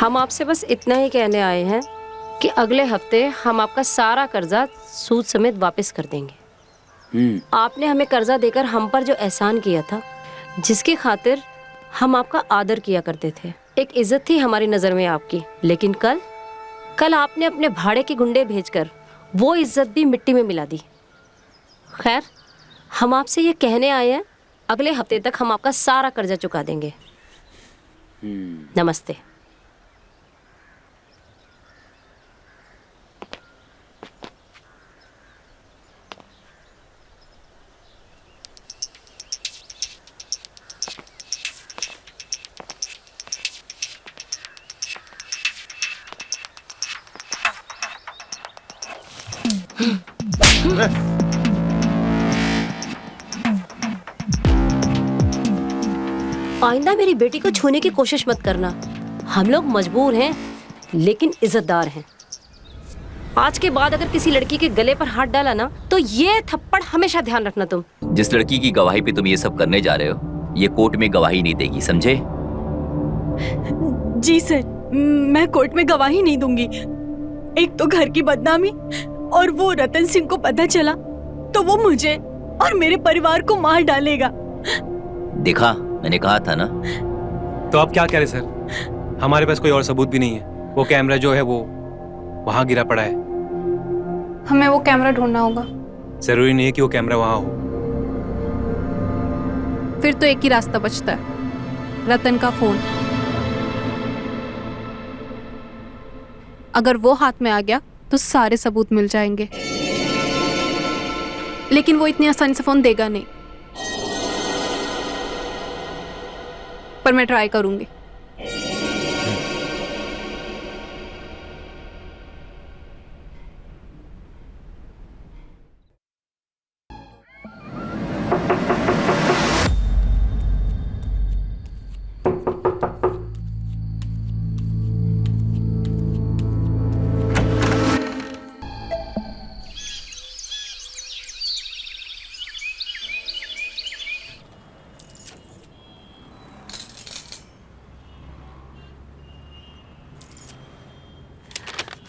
हम आपसे बस इतना ही कहने आए हैं कि अगले हफ्ते हम आपका सारा कर्जा सूद समेत वापस कर देंगे। आपने हमें कर्जा देकर हम पर जो एहसान किया था, जिसकी खातिर हम आपका आदर किया करते थे, एक इज्जत थी हमारी नजर में आपकी, लेकिन कल आपने अपने भाड़े के गुंडे भेजकर वो इज्जत भी मिट्टी में मिला दी। खैर, हम आपसे ये कहने आए हैं, अगले हफ्ते तक हम आपका सारा कर्जा चुका देंगे। नमस्ते। आइंदा मेरी बेटी को छूने की कोशिश मत करना। हम लोग मजबूर हैं, लेकिन इज्जतदार हैं। आज के बाद अगर किसी लड़की के गले पर हाथ डाला ना, तो ये थप्पड़ हमेशा ध्यान रखना तुम। जिस लड़की की गवाही पे तुम ये सब करने जा रहे हो, ये कोर्ट में गवाही नहीं देगी, समझे? जी सर, मैं कोर्ट में गवाही नहीं दूंगी। एक तो घर की बदनामी, और वो रतन सिंह को पता चला तो वो मुझे और मेरे परिवार को मार डालेगा। देखा, मैंने कहा था ना। तो आप क्या कह रहे सर? हमारे पास कोई और सबूत भी नहीं है। वो कैमरा जो है वो वहां गिरा पड़ा है। हमें वो कैमरा ढूंढना होगा। जरूरी नहीं है कि वो कैमरा वहां हो। फिर तो एक ही रास्ता बचता है, रतन का फोन। अगर वो हाथ में आ गया तो सारे सबूत मिल जाएंगे, लेकिन वो इतनी आसानी से फोन देगा नहीं। पर मैं ट्राई करूंगी।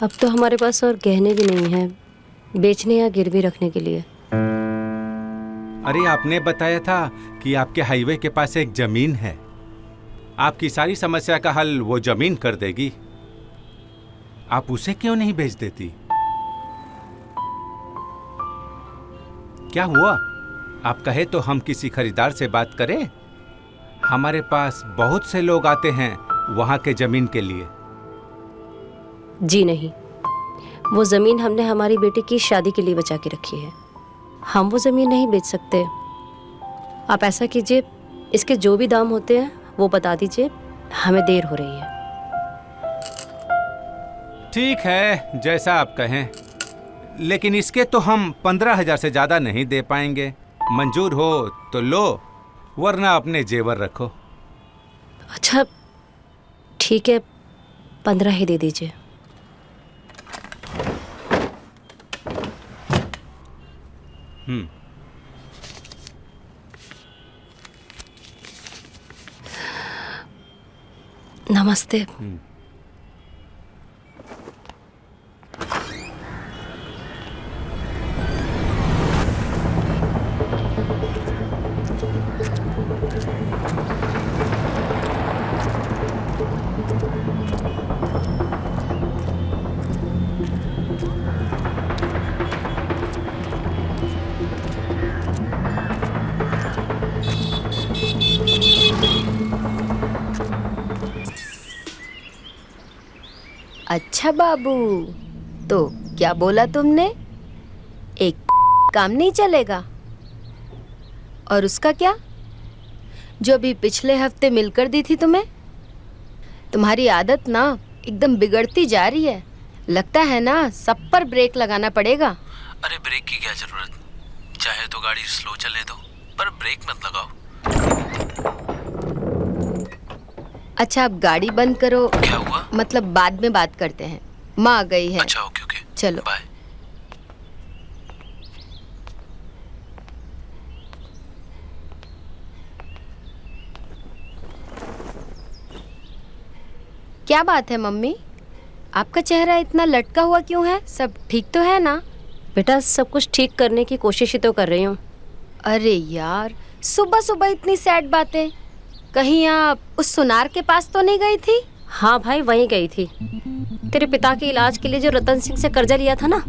अब तो हमारे पास और गहने भी नहीं हैं बेचने या गिरवी रखने के लिए। अरे आपने बताया था कि आपके हाईवे के पास एक जमीन है। आपकी सारी समस्या का हल वो जमीन कर देगी। आप उसे क्यों नहीं बेच देती? क्या हुआ? आप कहे तो हम किसी खरीदार से बात करें। हमारे पास बहुत से लोग आते हैं वहां के जमीन के लिए। जी नहीं, वो ज़मीन हमने हमारी बेटी की शादी के लिए बचा के रखी है। हम वो ज़मीन नहीं बेच सकते। आप ऐसा कीजिए, इसके जो भी दाम होते हैं वो बता दीजिए, हमें देर हो रही है। ठीक है, जैसा आप कहें, लेकिन इसके तो हम 15,000 से ज़्यादा नहीं दे पाएंगे। मंजूर हो तो लो, वरना अपने जेवर रखो। अच्छा ठीक है, 15 ही दे दीजिए। नमस्ते। अच्छा बाबू, तो क्या बोला तुमने? एक काम नहीं चलेगा? और उसका क्या, जो अभी पिछले हफ्ते मिलकर दी थी तुम्हें? तुम्हारी आदत ना एकदम बिगड़ती जा रही है। लगता है ना सब पर ब्रेक लगाना पड़ेगा। अरे ब्रेक की क्या जरूरत? चाहे तो गाड़ी स्लो चले दो, पर ब्रेक मत लगाओ। अच्छा, अब गाड़ी बंद करो। क्या हुआ? मतलब बाद में बात करते हैं, माँ आ गई है। अच्छा ओके ओके, चलो बाय। क्या बात है मम्मी, आपका चेहरा इतना लटका हुआ क्यों है? सब ठीक तो है ना? बेटा सब कुछ ठीक करने की कोशिश ही तो कर रही हूँ। अरे यार, सुबह सुबह इतनी सैड बातें। कहीं आप उस सुनार के पास तो नहीं गई थी? हाँ भाई, वहीं गई थी। तेरे पिता के इलाज के लिए जो रतन सिंह से कर्जा लिया था ना,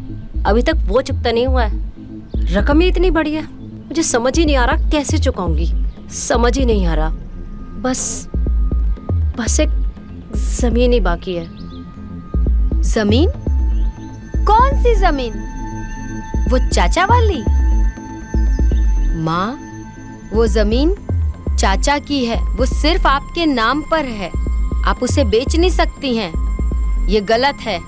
अभी तक वो चुकता नहीं हुआ है। रकम ही इतनी बड़ी है, मुझे समझ ही नहीं आ रहा कैसे चुकाऊंगी। समझ ही नहीं आ रहा। बस एक जमीन ही बाकी है। जमीन? कौन सी जमीन? वो चाचा वाली? माँ, वो जमीन चाचा की है, वो सिर्फ आपके नाम पर है। आप उसे बेच नहीं सकती हैं, ये गलत है।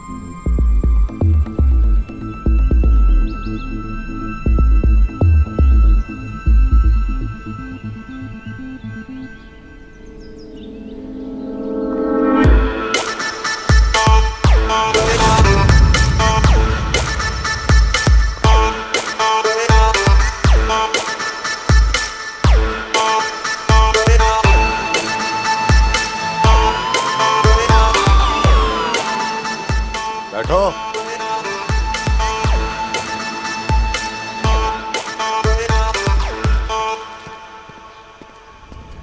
बैठो।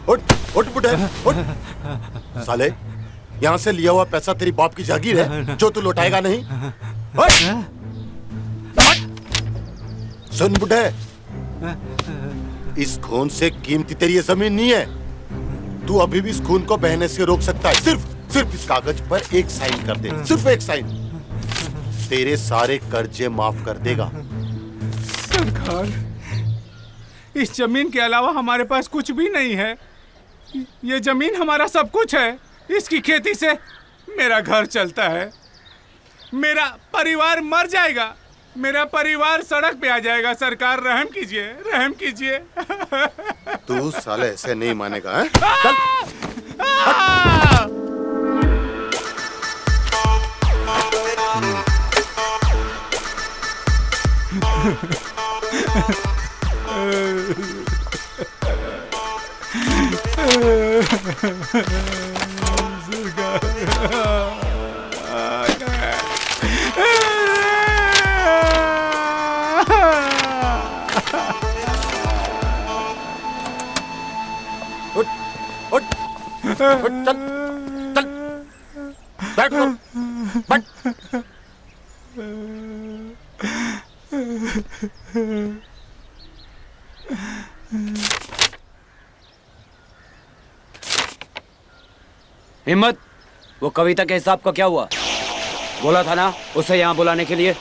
उठ उठ बुढ़े उठ। साले, यहाँ से लिया हुआ पैसा तेरी बाप की जागीर है जो तू लौटाएगा नहीं। उठ। सुन बुढ़े, इस खून से कीमती तेरी ये जमीन नहीं है। तू अभी भी इस खून को बहने से रोक सकता है। सिर्फ इस कागज पर एक साइन कर दे, सिर्फ एक साइन, तेरे सारे कर्जे माफ कर देगा। सरकार, इस जमीन के अलावा हमारे पास कुछ भी नहीं है। ये जमीन हमारा सब कुछ है। इसकी खेती से मेरा घर चलता है। मेरा परिवार मर जाएगा, मेरा परिवार सड़क पे आ जाएगा। सरकार रहम कीजिए, रहम कीजिए। तू साले ऐसे नहीं मानेगा। उठ उठ उठ, चल चल, बैठ बैठ। हिम्मत, वो कविता के हिसाब का क्या हुआ? बोला था ना उसे यहाँ बुलाने के लिए।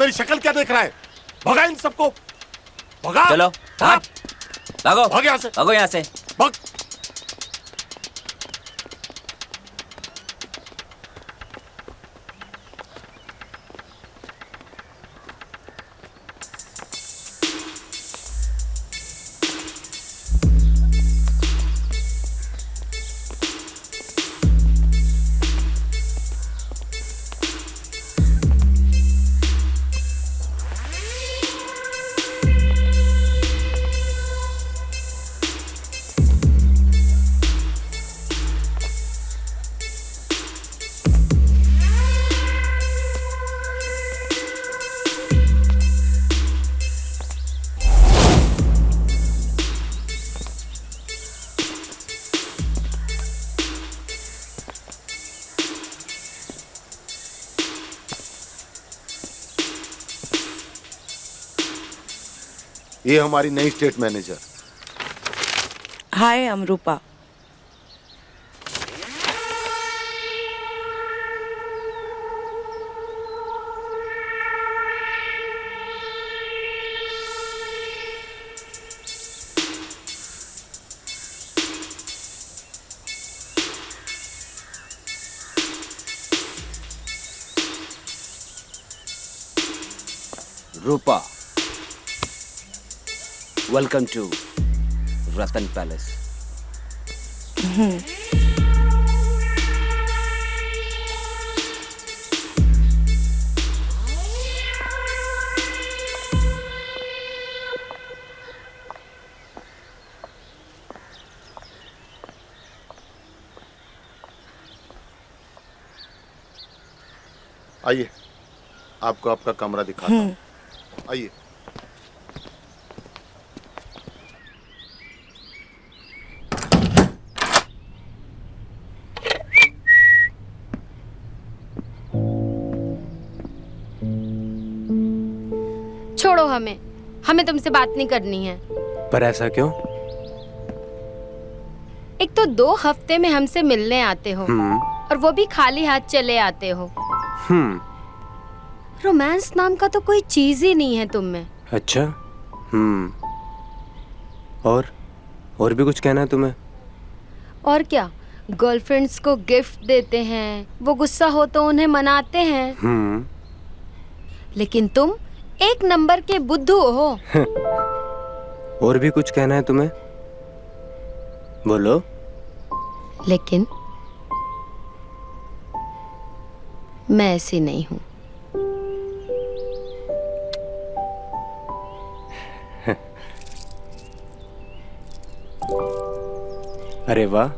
मेरी शक्ल क्या देख रहा है? भगा इन सबको, भगा। चलो भाग, भागो, भाग यहाँ से, भागो यहाँ से। भाग। ये हमारी नई state manager. Hi, I am Rupa. Rupa, welcome to Ratan palace. आइए, आपको आपका कमरा दिखाता हूँ। आइए। छोड़ो हमें, हमें तुमसे बात नहीं करनी है। पर ऐसा क्यों? एक तो 2 हफ्ते में हमसे मिलने आते हो और वो भी खाली हाथ चले आते हो। रोमांस नाम का तो कोई चीज ही नहीं है तुम में। अच्छा। और भी कुछ कहना है तुम्हें? और क्या, गर्लफ्रेंड्स को गिफ्ट देते हैं, वो गुस्सा हो तो उन्हें मनाते हैं। लेकिन तुम एक नंबर के बुद्धू हो। और भी कुछ कहना है तुम्हें? बोलो। लेकिन मैं ऐसी नहीं हूं। अरे वाह,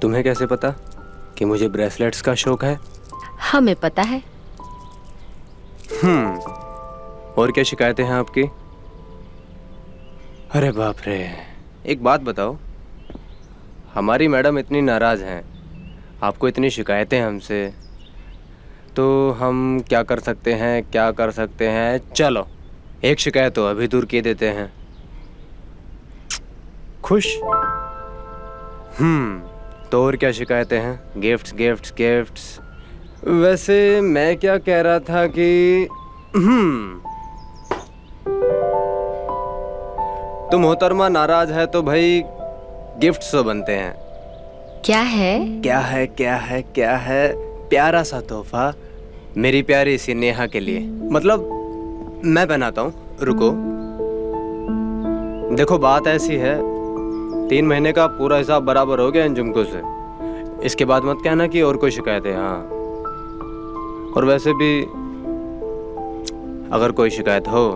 तुम्हें कैसे पता कि मुझे ब्रेसलेट्स का शौक है? हमें पता है। और क्या शिकायतें हैं आपकी? अरे बाप रे, एक बात बताओ, हमारी मैडम इतनी नाराज हैं, आपको इतनी शिकायतें हमसे, तो हम क्या कर सकते हैं? चलो, एक शिकायत तो अभी दूर किए देते हैं। खुश? तो और क्या शिकायतें हैं? गिफ्ट्स। वैसे मैं क्या कह रहा था कि तुम मोहतरमा नाराज है तो भाई गिफ्ट्स तो बनते हैं। क्या है? प्यारा सा तोहफा मेरी प्यारी सी नेहा के लिए। मतलब मैं बनाता हूँ, रुको। देखो बात ऐसी है, 3 महीने का पूरा हिसाब बराबर हो गया इन जुमकों से। इसके बाद मत कहना कि और कोई शिकायत है। हाँ, और वैसे भी अगर कोई शिकायत हो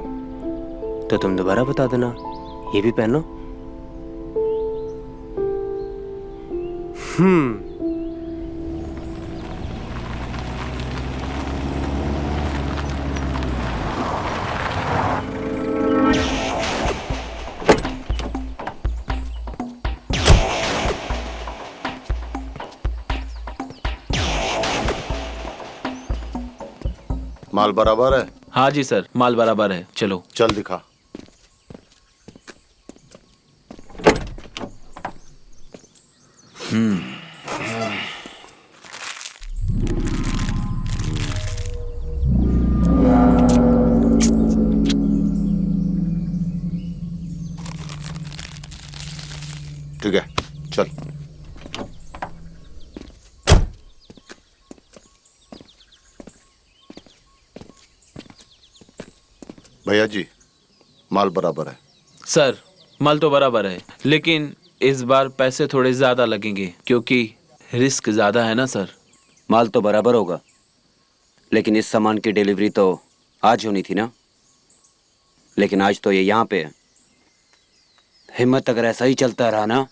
तो तुम दोबारा बता देना। ये भी पहनो। माल बराबर है? हाँ जी सर, माल बराबर है। चलो चल दिखा। ठीक है, चल। भैया जी, माल बराबर है। सर, माल तो बराबर है, लेकिन इस बार पैसे थोड़े ज्यादा लगेंगे क्योंकि रिस्क ज्यादा है ना सर। माल तो बराबर होगा, लेकिन इस सामान की डिलीवरी तो आज होनी थी ना। लेकिन आज तो ये यहाँ पे है। हिम्मत अगर ऐसा ही चलता रहा ना,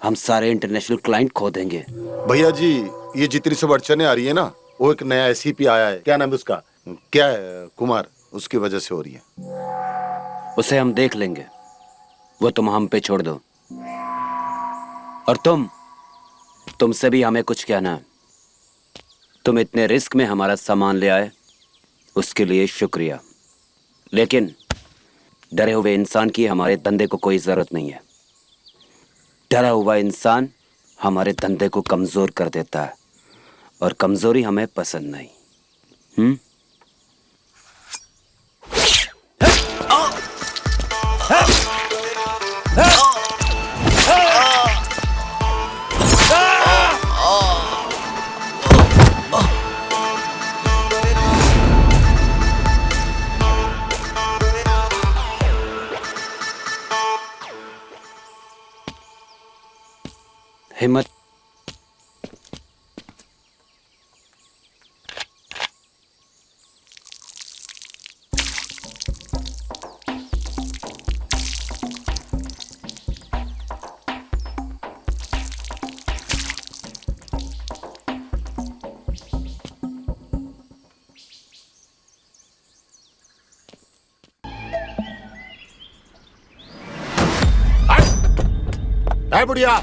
हम सारे इंटरनेशनल क्लाइंट खो देंगे। भैया जी, ये जितनी सब अड़चने आ रही है ना, वो एक नया एससीपी आया है, क्या नाम है उसका, क्या है, कुमार, उसकी वजह से हो रही है। उसे हम देख लेंगे, वो तुम हम पे छोड़ दो। और तुमसे भी हमें कुछ कहना है। तुम इतने रिस्क में हमारा सामान ले आए, उसके लिए शुक्रिया। लेकिन डरे हुए इंसान की हमारे धंधे को कोई जरूरत नहीं है। डरा हुआ इंसान हमारे धंधे को कमजोर कर देता है, और कमजोरी हमें पसंद नहीं। हिम्मत, है बुढ़िया?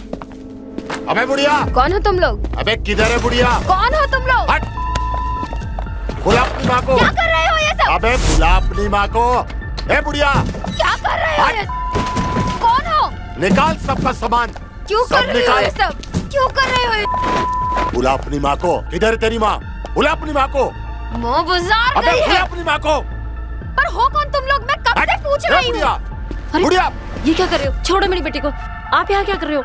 अबे बुढ़िया, कौन हो तुम लोग? अबे किधर है बुढ़िया? कौन हो तुम लोग? हट! बुला अपनी माँ को। क्या कर रहे हो ये सब? अबे बुला अपनी माँ को। है बुढ़िया, क्या कर रहे हो ये? कौन हो? निकाल सबका सामान। क्यों सब कर रहे हो निकाल। ये सब? क्यों कर रहे हो ये? बुला अपनी माँ को। किधर है तेरी माँ? बुला अपनी माँ को। माँ बाजार अबे गई बुला है। अपनी माँ को। पर हो कौन तुम लोग? मैं कब से पूछ रही हूँ। बुढ़िया, अरे, बुढ़िया। ये क्या कर रहे हो? छोड़ो मेरी बेटी को। आप यहाँ क्या कर रहे हो?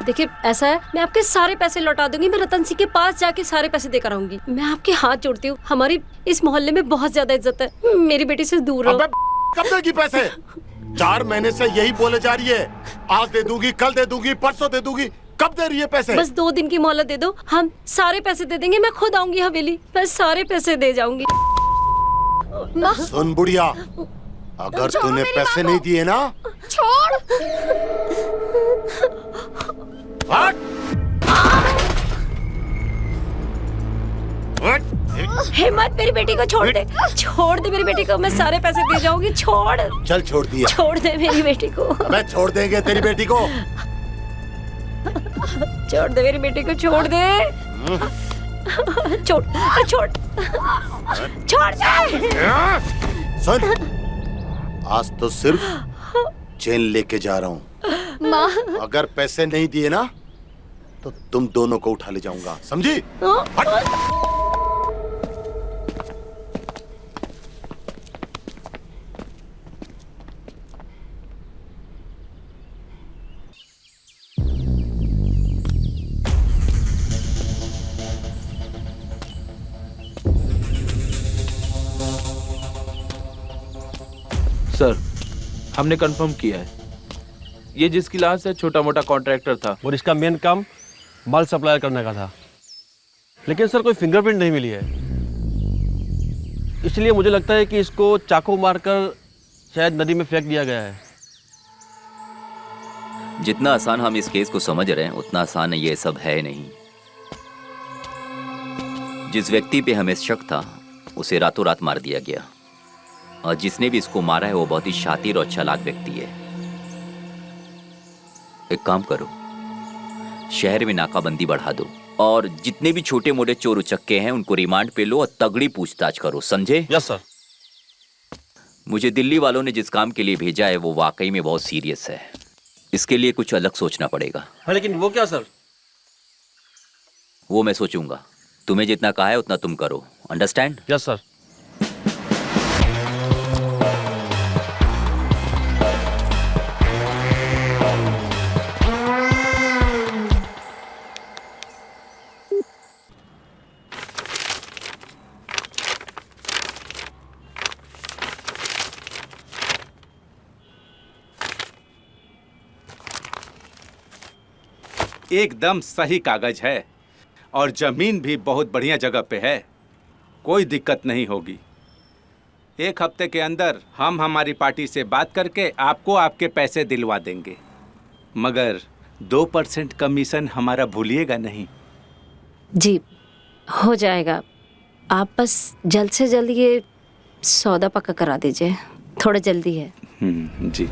देखिए ऐसा है, मैं आपके सारे पैसे लौटा दूंगी। मैं रतन सिंह के पास जाके सारे पैसे देकर आऊंगी। मैं आपके हाथ जोड़ती हूँ। हमारी इस मोहल्ले में बहुत ज्यादा इज्जत है। मेरी बेटी से दूर रहो। अबे कब देगी पैसे? 4 महीने से यही बोले जा रही है, आज दे दूंगी, कल दे दूंगी, परसों दे दूंगी। कब दे रही है पैसे? बस 2 दिन की मोहलत दे दो, हम सारे पैसे दे देंगे। मैं खुद आऊंगी हवेली, मैं सारे पैसे दे जाऊंगी। सुन बुढ़िया, अगर तूने पैसे नहीं दिए ना, छोड़। हट! हट! हिम्मत, मेरी बेटी को छोड़ दे। छोड़ दे मेरी बेटी को, मैं सारे पैसे दे जाऊंगी। छोड़। चल छोड़ दिया। छोड़ दे मेरी बेटी को। अबे छोड़ देंगे तेरी बेटी को। छोड़ दे मेरी बेटी को, छोड़ दे। छोड़ छोड़ छोड़ दे। सुन, आज तो सिर्फ चेन लेके जा रहा हूँ। माँ, अगर पैसे नहीं दिए ना, तो तुम दोनों को उठा ले जाऊंगा, समझी? हट! सर, हमने कंफर्म किया है, ये जिसकी लाश है छोटा मोटा कॉन्ट्रैक्टर था और इसका मेन काम माल सप्लाई करने का था। लेकिन सर कोई फिंगरप्रिंट नहीं मिली है, इसलिए मुझे लगता है कि इसको चाकू मारकर शायद नदी में फेंक दिया गया है। जितना आसान हम इस केस को समझ रहे हैं उतना आसान ये सब है नहीं। जिस व्यक्ति पे हमें शक था उसे रातों रात मार दिया गया, और जिसने भी इसको मारा है वो बहुत ही शातिर और चालाक व्यक्ति है। एक काम करो, शहर में नाकाबंदी बढ़ा दो और जितने भी छोटे मोटे चोर उचक्के हैं उनको रिमांड पे लो और तगड़ी पूछताछ करो, समझे? Yes sir. मुझे दिल्ली वालों ने जिस काम के लिए भेजा है वो वाकई में बहुत सीरियस है। इसके लिए कुछ अलग सोचना पड़ेगा। हाँ, लेकिन वो क्या सर? वो मैं सोचूंगा। तुम्हें जितना कहा है उतना तुम करो, अंडरस्टैंड? Yes sir. एकदम सही कागज है और जमीन भी बहुत बढ़िया जगह पे है, कोई दिक्कत नहीं होगी। 1 हफ्ते के अंदर हम हमारी पार्टी से बात करके आपको आपके पैसे दिलवा देंगे, मगर 2% कमीशन हमारा भूलिएगा नहीं। जी हो जाएगा, आप बस जल्द से जल्द ये सौदा पक्का करा दीजिए, थोड़ा जल्दी है। जी।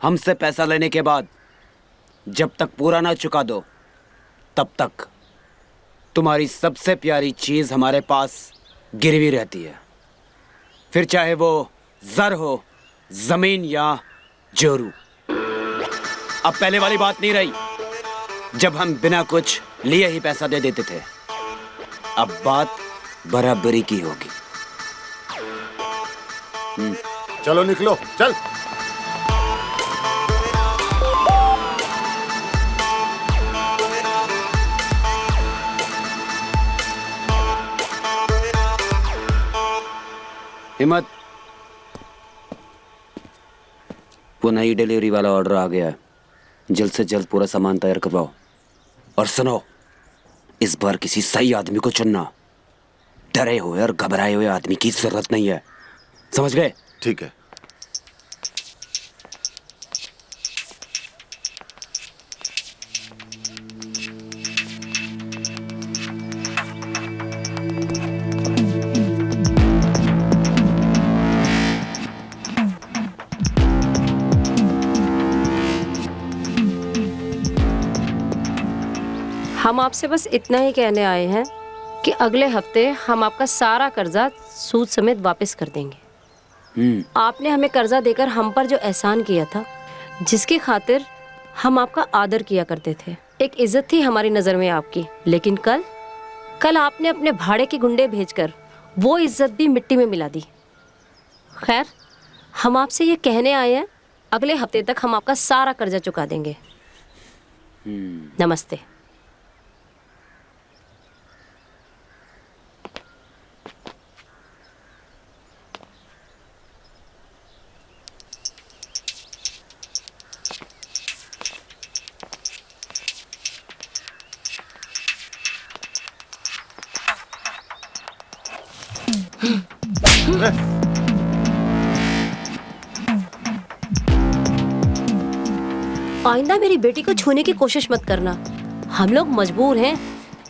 हमसे पैसा लेने के बाद जब तक पूरा ना चुका दो तब तक तुम्हारी सबसे प्यारी चीज हमारे पास गिरवी रहती है, फिर चाहे वो जर हो, जमीन या जोरू। अब पहले वाली बात नहीं रही जब हम बिना कुछ लिए ही पैसा दे देते थे, अब बात बराबरी की होगी। चलो निकलो, चल। हिम्मत, वो नई डिलीवरी वाला ऑर्डर आ गया है, जल्द से जल्द पूरा सामान तैयार करवाओ। और सुनो, इस बार किसी सही आदमी को चुनना, डरे हुए और घबराए हुए आदमी की जरूरत नहीं है, समझ गए? ठीक है। हम आपसे बस इतना ही कहने आए हैं कि अगले हफ्ते हम आपका सारा कर्जा सूद समेत वापस कर देंगे। आपने हमें कर्जा देकर हम पर जो एहसान किया था, जिसकी खातिर हम आपका आदर किया करते थे, एक इज्जत थी हमारी नज़र में आपकी, लेकिन कल आपने अपने भाड़े के गुंडे भेजकर वो इज्जत भी मिट्टी में मिला दी। खैर, हम आपसे ये कहने आए हैं, अगले हफ्ते तक हम आपका सारा कर्जा चुका देंगे। नमस्ते। आइंदा मेरी बेटी को छूने की कोशिश मत करना। हम लोग मजबूर हैं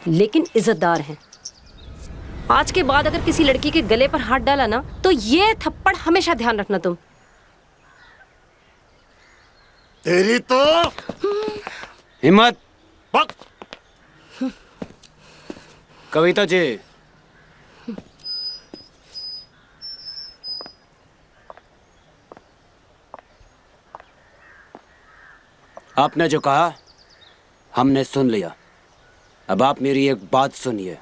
लेकिन इज्जतदार हैं। आज के बाद अगर किसी लड़की के गले पर हाथ डाला ना, तो ये थप्पड़ हमेशा ध्यान रखना तुम। तेरी तो हिम्मत। कविता जी, आपने जो कहा हमने सुन लिया। अब आप मेरी एक बात सुनिए,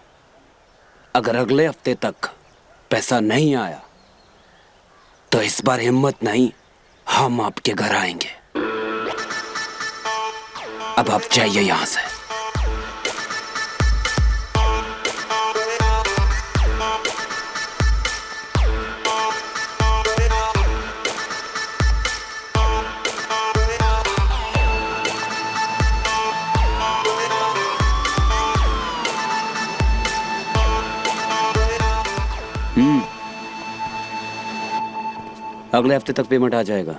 अगर अगले हफ्ते तक पैसा नहीं आया तो इस बार हिम्मत नहीं, हम आपके घर आएंगे। अब आप जाइए यहां से। अगले हफ्ते तक पेमेंट आ जाएगा।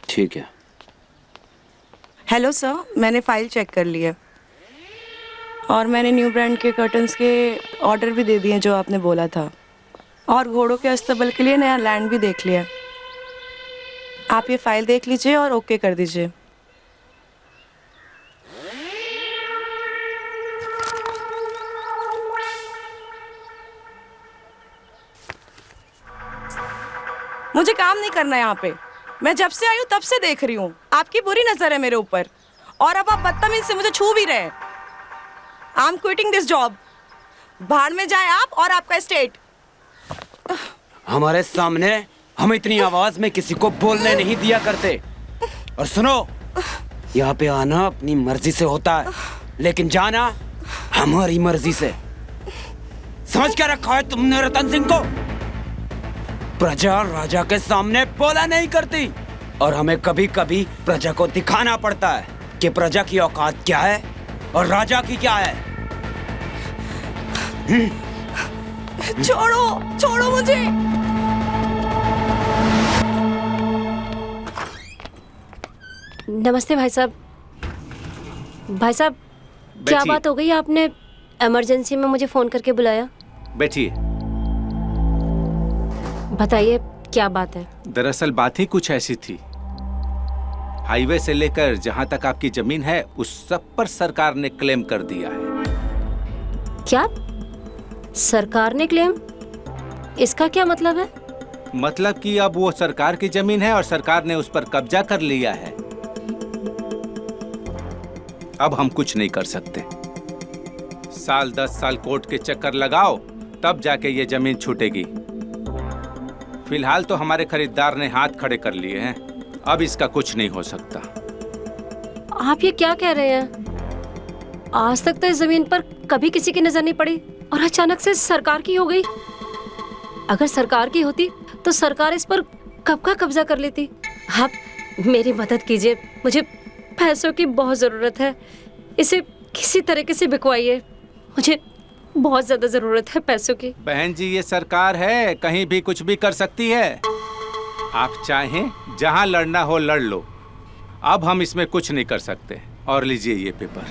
ठीक है। हेलो सर, मैंने फाइल चेक कर ली है और मैंने न्यू ब्रांड के कर्टन्स के ऑर्डर भी दे दिए जो आपने बोला था, और घोड़ों के अस्तबल के लिए नया लैंड भी देख लिया। आप ये फाइल देख लीजिए और ओके कर दीजिए। मुझे काम नहीं करना यहाँ पे। मैं जब से आई हूँ तब से देख रही हूँ आपकी बुरी नजर है मेरे ऊपर, और अब आप बदतमीज से मुझे छू भी रहे हैं। I am quitting this job. बाहर में जाए आप और आपका स्टेट। हमारे सामने हम इतनी आवाज में किसी को बोलने नहीं दिया करते। और सुनो, यहाँ पे आना अपनी मर्जी से होता है, लेकिन जाना हमारी मर्जी से। समझ क्या रखा है तुमने रतन सिंह को? प्रजा राजा के सामने बोला नहीं करती, और हमें कभी कभी प्रजा को दिखाना पड़ता है कि प्रजा की औकात क्या है और राजा की क्या है। छोड़ो, छोड़ो मुझे। नमस्ते भाई साहब। भाई साहब, क्या बात हो गई? आपने इमरजेंसी में मुझे फोन करके बुलाया। बैठिए। बताइए क्या बात है? दरअसल बात ही कुछ ऐसी थी, हाईवे से लेकर जहां तक आपकी जमीन है उस सब पर सरकार ने क्लेम कर दिया है। क्या? सरकार ने क्लेम? इसका क्या मतलब है? मतलब कि अब वो सरकार की जमीन है और सरकार ने उस पर कब्जा कर लिया है। अब हम कुछ नहीं कर सकते। साल 10 साल कोर्ट के चक्कर लगाओ, तब जाके ये जमीन छूटेगी। फिलहाल तो हमारे खरीदार ने हाथ खड़े कर लिए हैं, अब इसका कुछ नहीं हो सकता। आप ये क्या कह रहे हैं? आज तक तो इस जमीन पर कभी किसी की नजर नहीं पड़ी और अचानक से सरकार की हो गई। अगर सरकार की होती तो सरकार इस पर कब का कब्जा कर लेती। आप मेरी मदद कीजिए, मुझे पैसों की बहुत जरूरत है। इसे किसी तरीके से बिकवाइए, मुझे बहुत ज्यादा जरूरत है पैसों की। बहन जी, ये सरकार है, कहीं भी कुछ भी कर सकती है। आप चाहें जहां लड़ना हो लड़ लो, अब हम इसमें कुछ नहीं कर सकते। और लीजिए ये पेपर।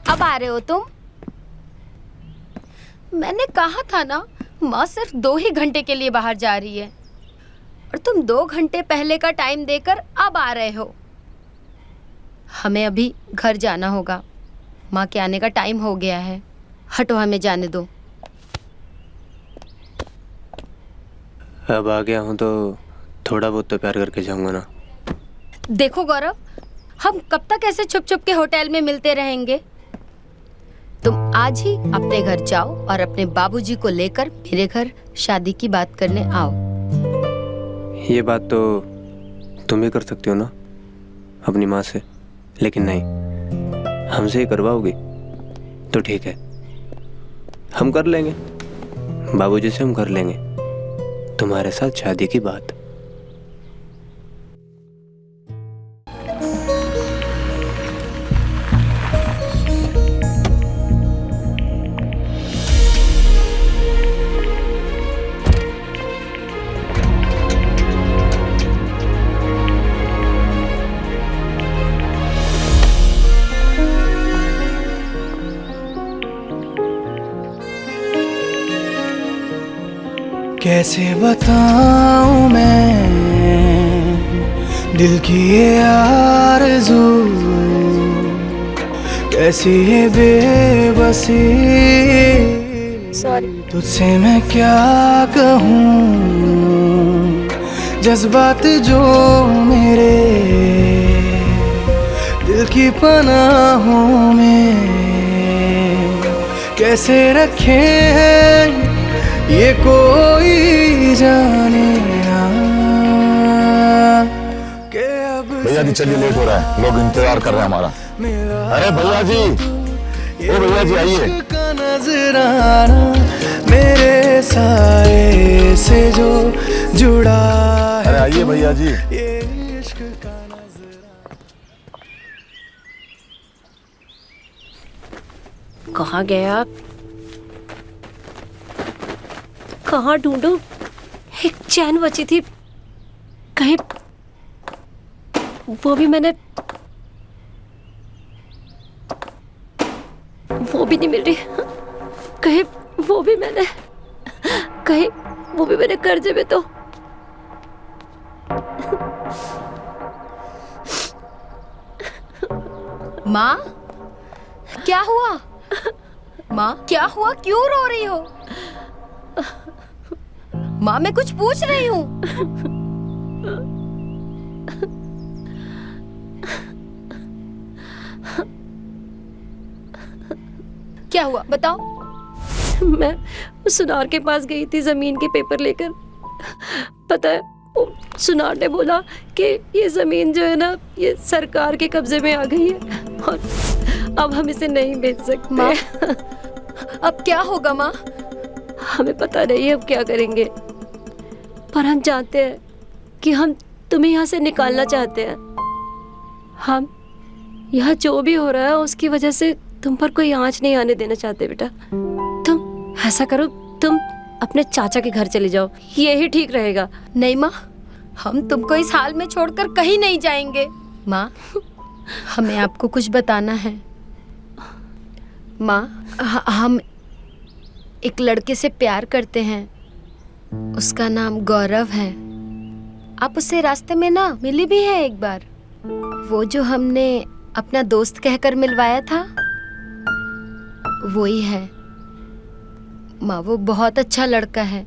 अब आ रहे हो तुम? मैंने कहा था ना, माँ सिर्फ 2 ही घंटे के लिए बाहर जा रही है और तुम 2 घंटे पहले का टाइम देकर अब आ रहे हो। हमें अभी घर जाना होगा, माँ के आने का टाइम हो गया है। हटो, हमें जाने दो। अब आ गया हूँ तो थोड़ा बहुत तो प्यार करके जाऊंगा ना। देखो गौरव, हम कब तक ऐसे छुप छुप के होटल में मिलते रहेंगे? तुम आज ही अपने घर जाओ और अपने बाबूजी को लेकर मेरे घर शादी की बात करने आओ। ये बात तो तुम ही कर सकती हो ना अपनी माँ से, लेकिन नहीं, हमसे ही करवाओगी तो ठीक है, हम कर लेंगे। बाबूजी से हम कर लेंगे तुम्हारे साथ शादी की बात। कैसे बताऊं मैं दिल की ये आरज़ू, कैसी ये बेबसी, तुझसे मैं क्या कहूँ। जज्बात जो मेरे दिल की पनाहों में कैसे रखे हैं ये कोई जाने ना। भैया जी चलिए, लेट हो रहा है, लोग इंतजार कर रहे हैं हमारा। अरे भैया जी, ओ भैया जी आइए। नजराना मेरे साए से जो जुड़ा है। अरे आइए भैया जी। कहाँ गया? कहाँ ढूंढूं? एक चैन बची थी कहीं, वो भी नहीं मिल रही। कहीं वो भी मैंने कर्जे में तो। माँ, क्या हुआ? माँ, क्या हुआ? क्यों रो रही हो? माँ, मैं कुछ पूछ रही हूँ। क्या हुआ? बताओ। मैं सुनार के पास गई थी जमीन के पेपर लेकर। पता है, वो सुनार ने बोला कि ये जमीन जो है ना, ये सरकार के कब्जे में आ गई है और अब हम इसे नहीं बेच सकते। माँ, अब क्या होगा माँ? हमें पता नहीं है अब क्या करेंगे, पर हम जानते हैं कि हम तुम्हें यहाँ से निकालना चाहते हैं। हम यहाँ जो भी हो रहा है उसकी वजह से तुम पर कोई आंच नहीं आने देना चाहते। बेटा, तुम ऐसा करो, तुम अपने चाचा के घर चले जाओ, यही ठीक रहेगा। नहीं माँ, हम तुमको इस हाल में छोड़कर कहीं नहीं जाएंगे। माँ, हमें आपको कुछ बताना है। माँ, हम एक लड़के से प्यार करते हैं, उसका नाम गौरव है। आप उससे रास्ते में ना मिली भी है एक बार। वो जो हमने अपना दोस्त कहकर मिलवाया था, वही है। माँ, वो बहुत अच्छा लड़का है,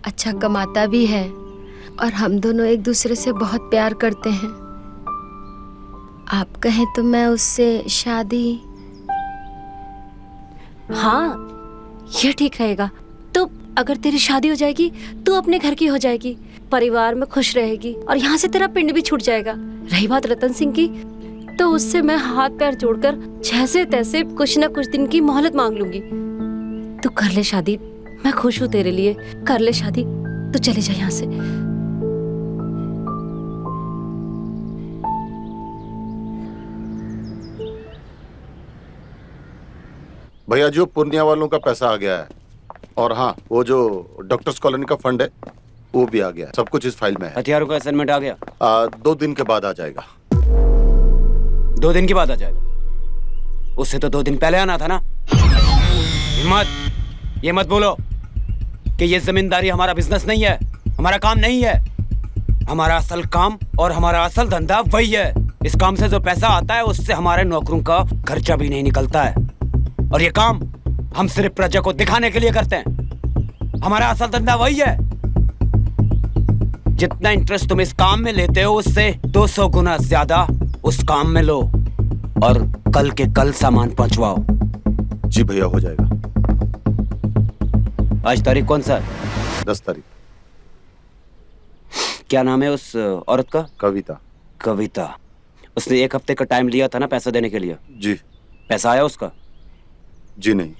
अच्छा कमाता भी है और हम दोनों एक दूसरे से बहुत प्यार करते हैं। आप कहें तो मैं उससे शादी। हाँ, ये ठीक रहेगा। तो अगर तेरी शादी हो जाएगी तू अपने घर की हो जाएगी, परिवार में खुश रहेगी और यहाँ से तेरा पिंड भी छूट जाएगा। रही बात रतन सिंह की, तो उससे मैं हाथ पैर जोड़कर जैसे तैसे कुछ न कुछ दिन की मोहलत मांग लूंगी। तू कर ले शादी, मैं खुश हूँ तेरे लिए। कर ले शादी, तू चले जा यहाँ से। भैया जो पूर्णिया वालों का पैसा आ गया है, और हाँ वो जो डॉक्टर्स कॉलोनी का फंड है वो भी आ गया। सब कुछ इस फाइल में है। हथियारों का असाइनमेंट आ गया? 2 दिन के बाद आ जाएगा। 2 दिन के बाद आ जाएगा? उससे तो 2 दिन पहले आना था ना। हिम्मत, ये मत बोलो कि ये जमींदारी हमारा बिजनेस नहीं है, हमारा काम नहीं है। हमारा असल काम और हमारा असल धंधा वही है। इस काम से जो पैसा आता है उससे हमारे नौकरों का खर्चा भी नहीं निकलता है, और ये काम हम सिर्फ प्रजा को दिखाने के लिए करते हैं। हमारा असल धंधा वही है। जितना इंटरेस्ट तुम इस काम में लेते हो उससे 200 गुना ज्यादा उस काम में लो, और कल के कल सामान पहुंचवाओ। जी भैया, हो जाएगा। आज तारीख कौन सा है? 10 तारीख। क्या नाम है उस औरत का? कविता। कविता। उसने 1 हफ्ते का टाइम लिया था ना पैसा देने के लिए? जी। पैसा आया उसका? जी नहीं।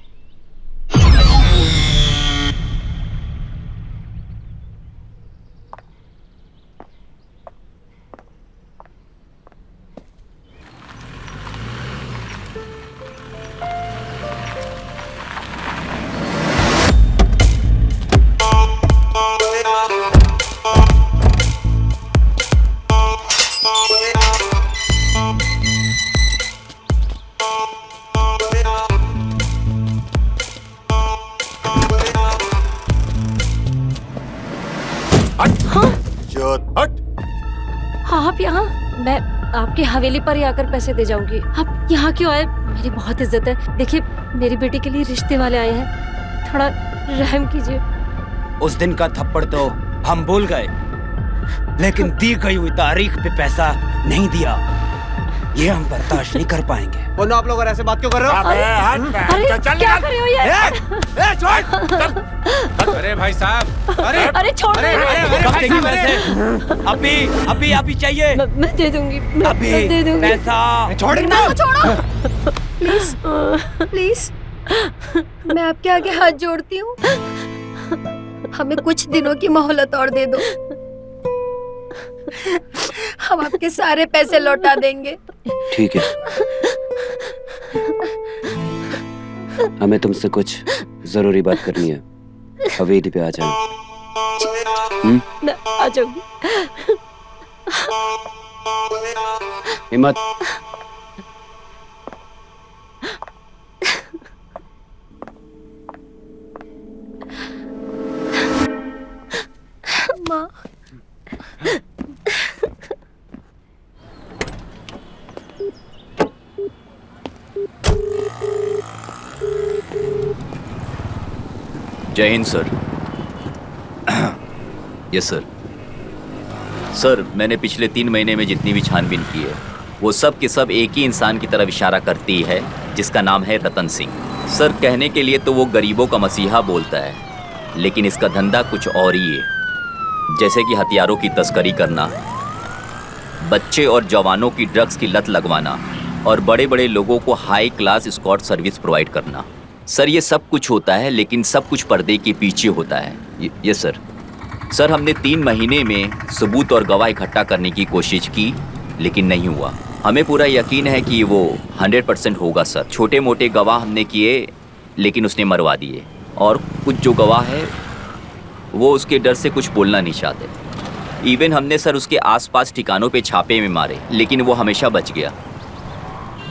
हाँ, आप यहाँ, मैं आपकी हवेली पर ही आकर पैसे दे जाऊंगी। आप यहाँ क्यों आए? मेरी बहुत इज्जत है। देखिए, मेरी बेटी के लिए रिश्ते वाले आए हैं, थोड़ा रहम कीजिए। उस दिन का थप्पड़ तो हम भूल गए, लेकिन दी गई हुई तारीख पे पैसा नहीं दिया, ये हम बर्दाश्त नहीं कर पाएंगे। बोलो, आप लोग ऐसे बात क्यों कर रहे हो? अरे क्या कर रहे हो ये? अरे भाई साहब, अरे छोड़ दे। कब देंगी पैसे? अभी चाहिए। मैं दे दूंगी। अभी दे दूंगी पैसा। छोड़ो प्लीज, प्लीज, मैं आपके आगे हाथ जोड़ती हूँ। हमें कुछ दिनों की मोहलत और दे दो, हम आपके सारे पैसे लौटा देंगे। ठीक है, हमें तुमसे कुछ जरूरी बात करनी है। हवेली पे आ जाओ। आ जाऊंगी। हिम्मत। माँ, जय Hind sir. Yes sir. Sir, मैंने पिछले 3 महीने में जितनी भी छानबीन की है वो सब के सब एक ही इंसान की तरफ इशारा करती है, जिसका नाम है रतन सिंह। सर, कहने के लिए तो वो गरीबों का मसीहा बोलता है, लेकिन इसका धंधा कुछ और ही है। जैसे कि हथियारों की तस्करी करना, बच्चे और जवानों की ड्रग्स की लत लगवाना और बड़े बड़े लोगों को high class escort service provide करना। सर, ये सब कुछ होता है, लेकिन सब कुछ पर्दे के पीछे होता है। Yes sir. सर, हमने 3 महीने में सबूत और गवाह इकट्ठा करने की कोशिश की, लेकिन नहीं हुआ। हमें पूरा यकीन है कि वो 100% होगा सर। छोटे मोटे गवाह हमने किए, लेकिन उसने मरवा दिए, और कुछ जो गवाह है वो उसके डर से कुछ बोलना नहीं चाहते। इवन हमने सर उसके आसपास ठिकानों पे छापे में मारे, लेकिन वो हमेशा बच गया।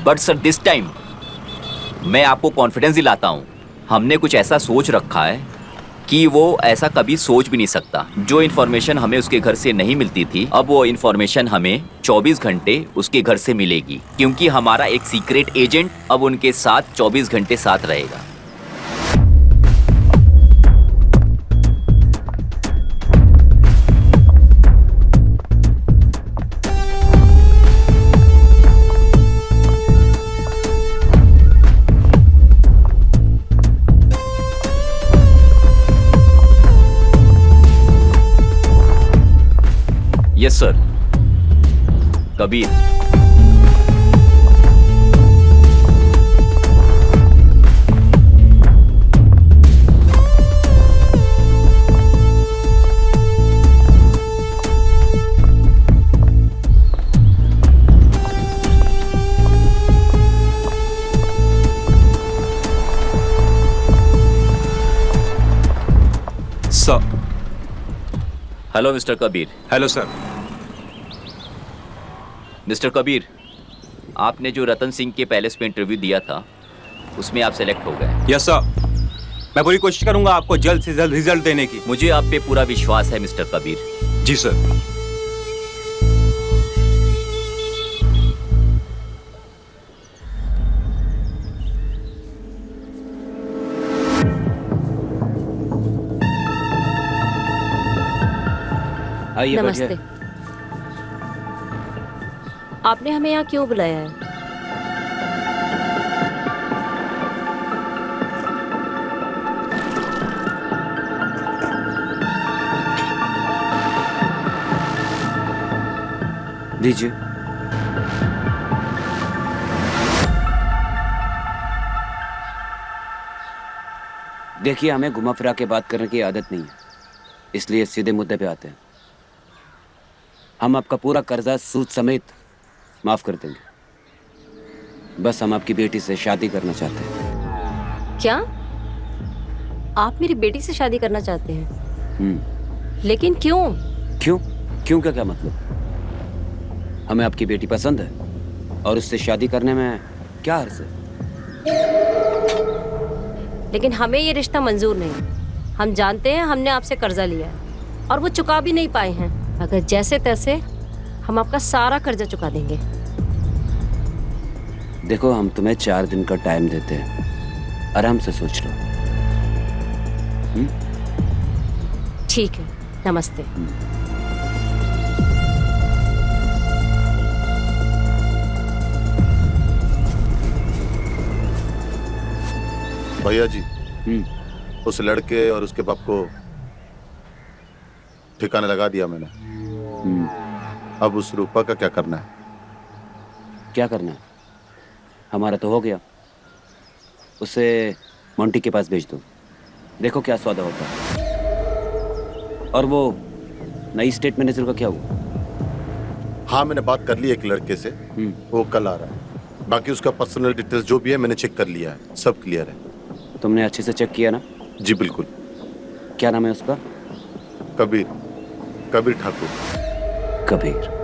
बट सर, दिस टाइम मैं आपको कॉन्फिडेंस दिलाता हूँ, हमने कुछ ऐसा सोच रखा है कि वो ऐसा कभी सोच भी नहीं सकता। जो इन्फॉर्मेशन हमें उसके घर से नहीं मिलती थी, अब वो इन्फॉर्मेशन हमें 24 घंटे उसके घर से मिलेगी, क्योंकि हमारा एक सीक्रेट एजेंट अब उनके साथ 24 घंटे साथ रहेगा। Yes sir. Kabir, sir. Hello mister Kabir. Hello sir. Mister Kabir, आपने जो रतन सिंह के पैलेस में इंटरव्यू दिया था, उसमें आप सेलेक्ट हो गए। यस सर, मैं पूरी कोशिश करूंगा आपको जल्द से जल्द रिजल्ट देने की। मुझे आप पे पूरा विश्वास है मिस्टर कबीर। जी सर। आइए नमस्ते। बैठिए। आपने हमें यहाँ क्यों बुलाया है? दीजिए। देखिए, हमें घुमा फिरा के बात करने की आदत नहीं है, इसलिए सीधे मुद्दे पे आते हैं। हम आपका पूरा कर्जा सूद समेत माफ कर देंगे। बस हम आपकी बेटी से शादी करना चाहते हैं। क्या आप मेरी बेटी से शादी करना चाहते हैं? लेकिन क्यों? क्यों का क्या मतलब? हमें आपकी बेटी पसंद है और उससे शादी करने में क्या हर्ज है? लेकिन हमें ये रिश्ता मंजूर नहीं। हम जानते हैं हमने आपसे कर्जा लिया है और वो चुका भी नहीं पाए हैं। अगर जैसे तैसे हम आपका सारा कर्जा चुका देंगे। देखो, हम तुम्हें 4 दिन का टाइम देते हैं, आराम से सोच लो। ठीक है, नमस्ते। भैया जी, उस लड़के और उसके बाप को ठिकाने लगा दिया मैंने। अब उस रूपा का क्या करना है? क्या करना है? हमारा तो हो गया। उसे मोंटी के पास भेज दो, देखो क्या सौदा होता है। और वो नई स्टेट मैनेजर का क्या हुआ? हाँ, मैंने बात कर ली एक लड़के से, वो कल आ रहा है। बाकी उसका पर्सनल डिटेल्स जो भी है मैंने चेक कर लिया है, सब क्लियर है। तुमने अच्छे से चेक किया ना? जी बिल्कुल। क्या नाम है उसका? Kabir Thakur. Kabir.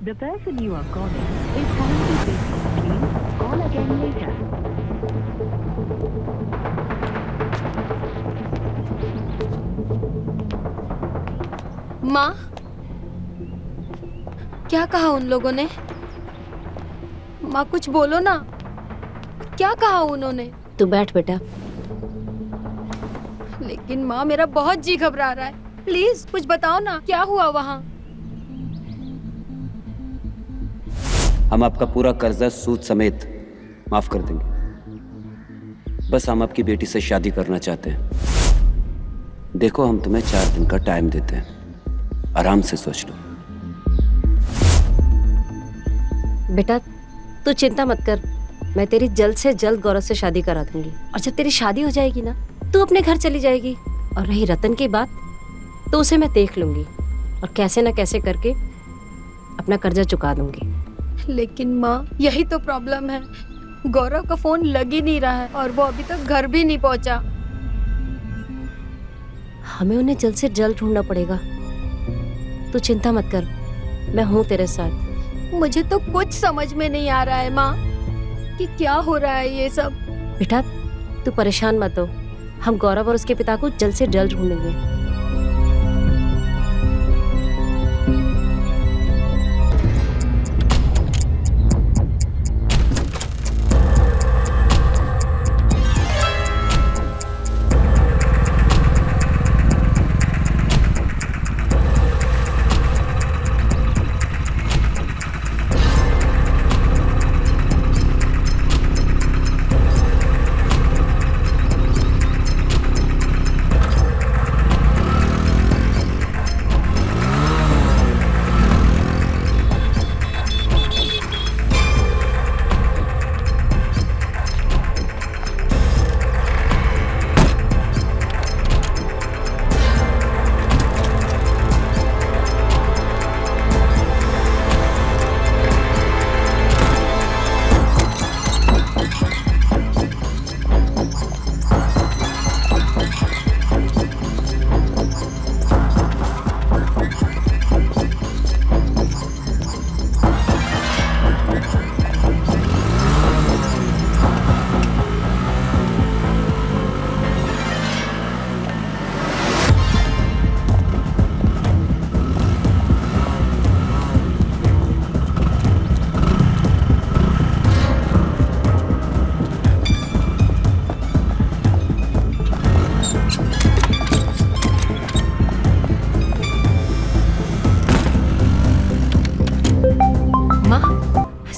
The person you are calling is currently busy. Please call again later. माँ, क्या कहा उन लोगों ने? माँ कुछ बोलो ना, क्या कहा उन्होंने? तू बैठ बेटा। लेकिन माँ, मेरा बहुत जी घबरा रहा है। प्लीज कुछ बताओ ना, क्या हुआ वहाँ? हम आपका पूरा कर्जा सूद समेत माफ कर देंगे। बस हम आपकी बेटी से शादी करना चाहते हैं। देखो, हम तुम्हें 4 दिन का टाइम देते हैं, आराम से सोच लो। बेटा तू चिंता मत कर, मैं तेरी जल्द से जल्द गौरव से शादी करा दूंगी। और जब तेरी शादी हो जाएगी ना, तू अपने घर चली जाएगी। और रही रतन की बात, तो उसे मैं देख लूंगी और कैसे ना कैसे करके अपना कर्जा चुका दूंगी। लेकिन माँ, यही तो प्रॉब्लम है। गौरव का फोन लग ही नहीं रहा है और वो अभी तक घर भी नहीं पहुंचा। हमें उन्हें जल्द से जल्द ढूंढना पड़ेगा। तू चिंता मत कर, मैं हूँ तेरे साथ। मुझे तो कुछ समझ में नहीं आ रहा है माँ। कि क्या हो रहा है ये सब। बेटा तू परेशान मत हो, हम गौरव और उसके पिता को जल्द से जल्द ढूंढेंगे।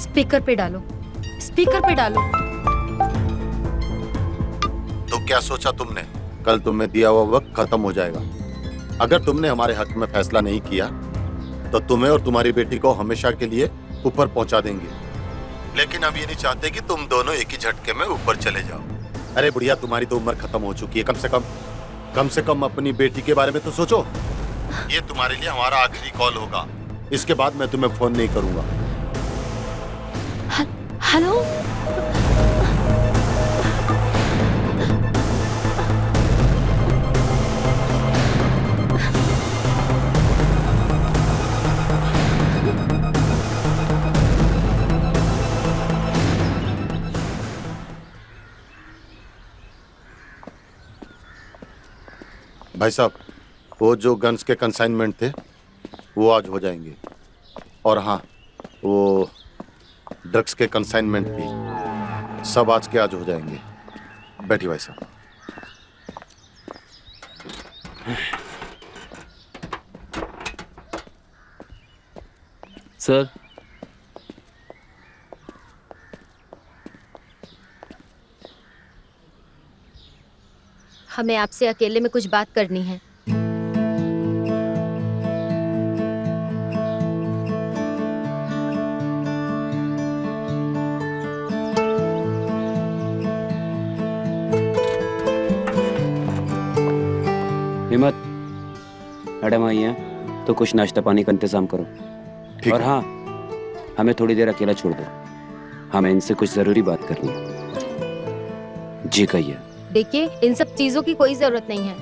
स्पीकर पे डालो, स्पीकर पे डालो। तो क्या सोचा तुमने? कल तुम्हें दिया हुआ वक्त खत्म हो जाएगा। अगर तुमने हमारे हक में फैसला नहीं किया तो तुम्हें और तुम्हारी बेटी को हमेशा के लिए ऊपर पहुंचा देंगे। लेकिन हम ये नहीं चाहते कि तुम दोनों एक ही झटके में ऊपर चले जाओ। अरे बुढ़िया, तुम्हारी तो उम्र खत्म हो चुकी है। कम से कम अपनी बेटी के बारे में तो सोचो। ये तुम्हारे लिए हमारा आखिरी कॉल होगा। इसके बाद मैं तुम्हें फोन नहीं करूंगा। हेलो, भाई साहब, वो जो गन्स के कंसाइनमेंट थे वो आज हो जाएंगे। और हाँ, वो ड्रग्स के कंसाइनमेंट भी सब आज के आज हो जाएंगे। बैठिए भाई साहब। सर, हमें आपसे अकेले में कुछ बात करनी है। हिम्मत, मैडम आई हैं तो कुछ नाश्ता पानी का इंतजाम करो। और हाँ, हमें थोड़ी देर अकेला छोड़ दो, हमें इनसे कुछ जरूरी बात करनी है। जी कहिए। देखिए, इन सब चीजों की कोई जरूरत नहीं है।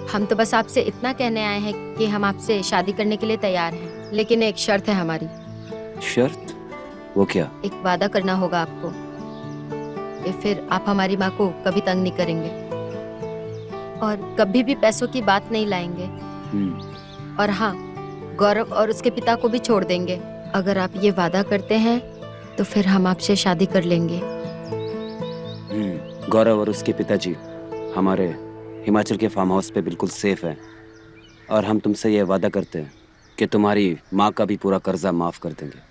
हम तो बस आपसे इतना कहने आए हैं कि हम आपसे शादी करने के लिए तैयार हैं, लेकिन एक शर्त है हमारी। शर्त? वो क्या? एक वादा करना होगा आपको कि फिर आप हमारी माँ को कभी तंग नहीं करेंगे और कभी भी पैसों की बात नहीं लाएंगे। और हाँ, गौरव और उसके पिता को भी छोड़ देंगे। अगर आप ये वादा करते हैं तो फिर हम आपसे शादी कर लेंगे। गौरव और उसके पिताजी हमारे हिमाचल के फार्म हाउस पे बिल्कुल सेफ हैं। और हम तुमसे ये वादा करते हैं कि तुम्हारी माँ का भी पूरा कर्जा माफ कर देंगे।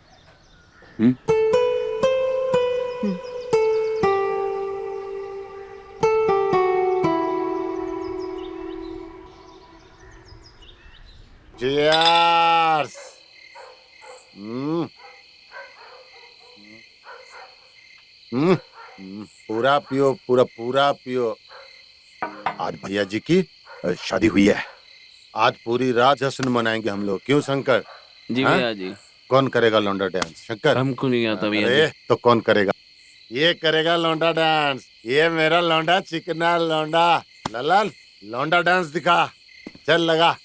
Cheers! पूरा पियो, पूरा पियो। आज भैया जी की शादी हुई है। आज पूरी रात जश्न मनाएंगे हम लोग। क्यों शंकर? जी भैया जी। कौन करेगा लौंडा डांस? शंकर? हमको नहीं आता भैया अरे जी। तो कौन करेगा? ये करेगा लौंडा डांस। ये मेरा लौंडा, चिकना लौंडा। ललन, लौंडा डांस दिखा। चल लगा।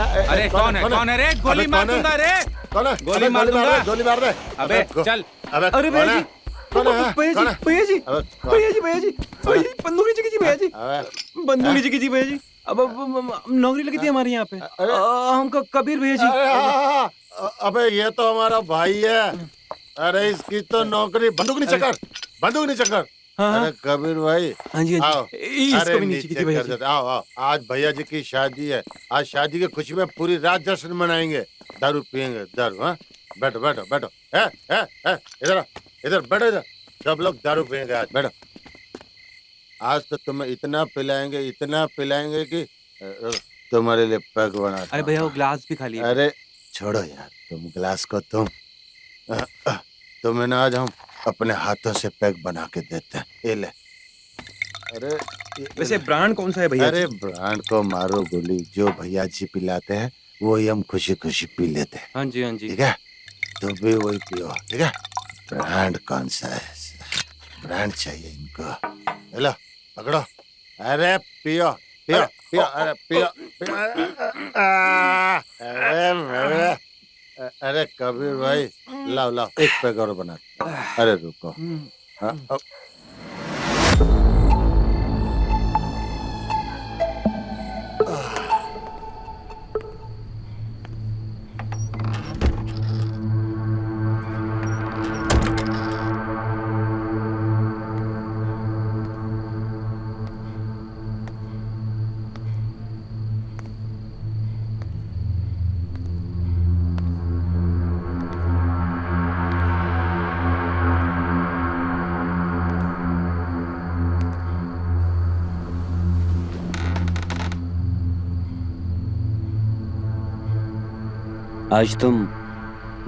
अरे कौन है रे? गोली मार दूंगा रे। कौन है? गोली मार दूंगा। गोली मार दे। अबे चल। अरे भैया जी, भैया जी, बंदूक नीचे कीजिए भैया जी, बंदूक नीचे कीजिए भैया जी। अब नौकरी लगी थी हमारे यहाँ पे। हम कबीर भैया जी। अबे ये तो हमारा भाई है। अरे इसकी तो नौकरी। बंदूक नीचे कर, बंदूक नीचे कर। अरे कबीर भाई, हाँ जी, आओ। इसको भी नीचे कीजिए भैया जी। आओ आओ, आज भैया जी की शादी है। आज शादी की खुशी में पूरी रात जश्न मनाएंगे। दारू पियेंगे, दारू। हाँ, बैठो बैठो बैठो। इधर इधर बैठो, इधर सब लोग दारू पियेंगे आज। बैठो। आज तो तुम्हें इतना पिलाएंगे कि तुम्हारे लिए पैक बना। अरे भैया वो ग्लास भी खाली है। अरे छोड़ो यार, तुम ग्लास को तुम्हें ना आज हम अपने हाथों से पैक बना के देते हैं। ये ले। अरे वैसे ब्रांड कौन सा है भैया? अरे ब्रांड को मारो गोली, जो भैया जी पिलाते हैं वही हम खुशी खुशी पी लेते हैं। हाँ जी, हाँ जी। ठीक है, तुम भी वही पियो। ठीक है, ब्रांड कौन सा है? ब्रांड चाहिए इनको। लो पकड़ो। अरे पियो पियो पियो। अरे पियो पियो। अरे कबीर भाई, लाओ लाओ एक पैक और बना। अरे रुको। हाँ, आज तुम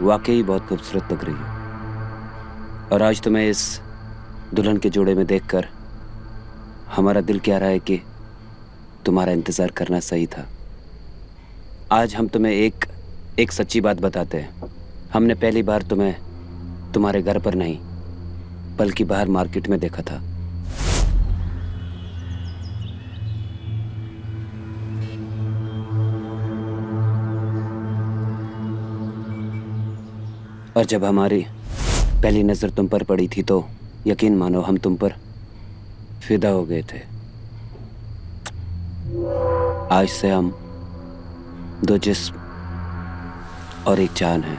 वाकई बहुत खूबसूरत लग रही हो, और आज तुम्हें इस दुल्हन के जोड़े में देखकर हमारा दिल कह रहा है कि तुम्हारा इंतज़ार करना सही था। आज हम तुम्हें एक सच्ची बात बताते हैं। हमने पहली बार तुम्हें तुम्हारे घर पर नहीं बल्कि बाहर मार्केट में देखा था। और जब हमारी पहली नज़र तुम पर पड़ी थी तो यकीन मानो हम तुम पर फिदा हो गए थे। आज से हम दो जिस्म और एक जान है।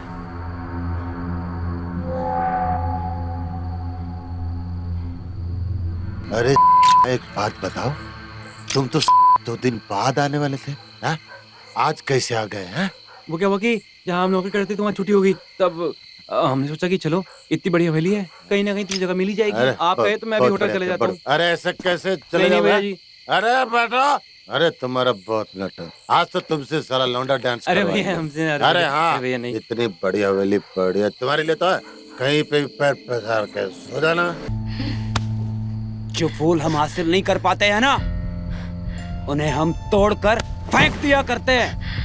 अरे एक बात बताओ, तुम तो 2 दिन बाद आने वाले थे, हा? आज कैसे आ गए हैं? वो क्या हुआ कि जहाँ हम नौकरी करते थे वहाँ छुट्टी हो गई, तब हमने सोचा कि चलो इतनी बड़ी हवेली है, कहीं ना कहीं तो जगह मिल ही जाएगी। आप कहे तो मैं भी होटल चले जाता हूँ। अरे ऐसे कैसे चले भैया जी? अरे बैठो। अरे तुम्हारा बहुत नटन। आज तो तुमसे सारा लौंडा डांस। अरे भैया हमसे। अरे हाँ, भैया नहीं। इतनी बड़ी हवेली पड़ी है तुम्हारे लिए तो है। कहीं पे भी पैर पसार के सो जाना। जो फूल हम हासिल नहीं कर पाते हैं ना, उन्हें हम तोड़कर फेंक दिया करते हैं।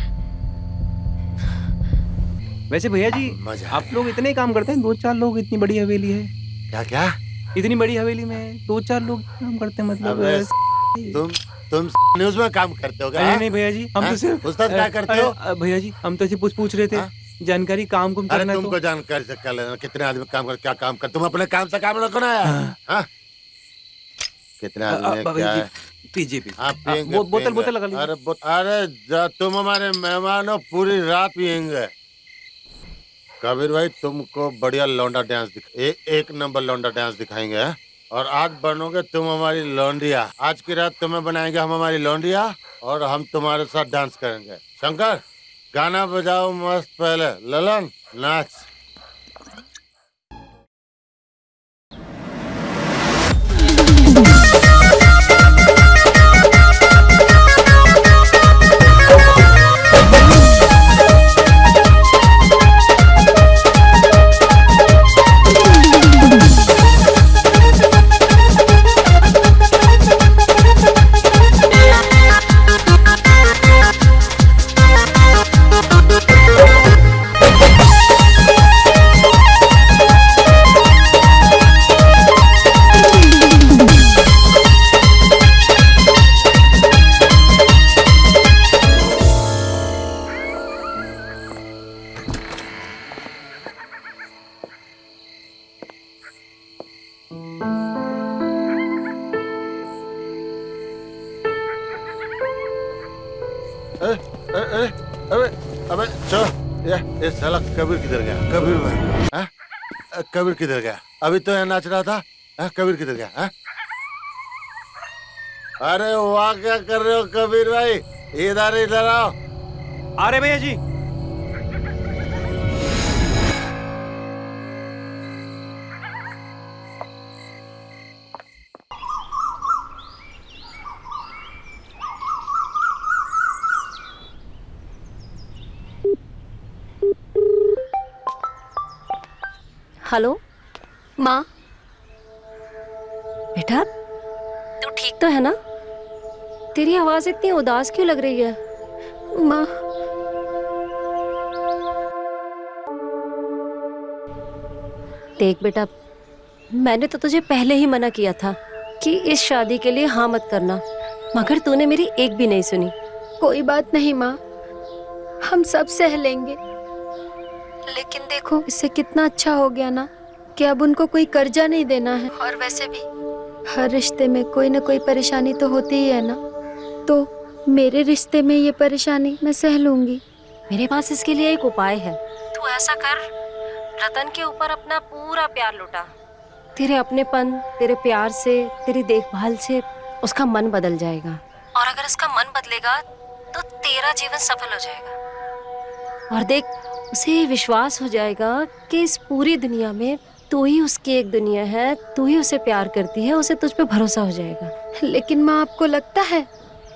वैसे भैया जी आप लोग इतने काम करते हैं, 2-4 लोग, इतनी बड़ी हवेली है। क्या क्या? इतनी बड़ी हवेली में 2-4 लोग काम करते हैं, मतलब तुम न्यूज़ में काम करते हो क्या? नहीं भैया जी, हम तो सिर्फ उस्ताद क्या करते हो? भैया जी हम तो सिर्फ पूछ रहे थे जानकारी, काम कुम करना है। तुमको जानकारी से कर लेना, कितने आदमी काम कर, क्या काम कर, तुम अपने काम से काम रखो ना यार। कितने आदमी क्या है? पीजिए बोतल लगा लीजिए। अरे तुम हमारे मेहमान हो, पूरी रात पियेंगे। कबीर भाई तुमको बढ़िया लौंडा डांस एक नंबर लौंडा डांस दिखाएंगे। और आज बनोगे तुम हमारी लौंडिया। आज की रात तुम्हें बनाएंगे हम हमारी लौंडिया, और हम तुम्हारे साथ डांस करेंगे। शंकर गाना बजाओ मस्त। पहले ललन नाच। अरे अबे अबे चलो, ये साला कबीर किधर गया? कबीर भाई, हाँ? कबीर किधर गया? अभी तो यहाँ नाच रहा था, हाँ? कबीर किधर गया? हाँ? अरे वाह, क्या कर रहे हो कबीर भाई? इधर इधर आओ। आ रहे भैया जी। हेलो माँ। बेटा, तू ठीक तो है ना? तेरी आवाज इतनी उदास क्यों लग रही है? माँ, देख बेटा, मैंने तो तुझे पहले ही मना किया था कि इस शादी के लिए हाँ मत करना, मगर तूने मेरी एक भी नहीं सुनी। कोई बात नहीं माँ, हम सब सह लेंगे। लेकिन देखो, इससे कितना अच्छा हो गया ना कि अब उनको कोई कर्जा नहीं देना है। और वैसे भी हर रिश्ते में कोई ना कोई परेशानी तो होती ही है ना, तो मेरे रिश्ते में ये परेशानी मैं सह लूंगी। मेरे पास इसके लिए एक उपाय है। तू ऐसा कर, रतन के ऊपर अपना पूरा प्यार लुटा। तेरे अपनेपन, तेरे प्यार से, तेरी देखभाल से उसका मन बदल जाएगा। और अगर उसका मन बदलेगा तो तेरा जीवन सफल हो जाएगा। और देख, उसे विश्वास हो जाएगा कि इस पूरी दुनिया में तू ही उसकी एक दुनिया है, तू ही उसे प्यार करती है, उसे तुझ पे भरोसा हो जाएगा। लेकिन माँ, आपको लगता है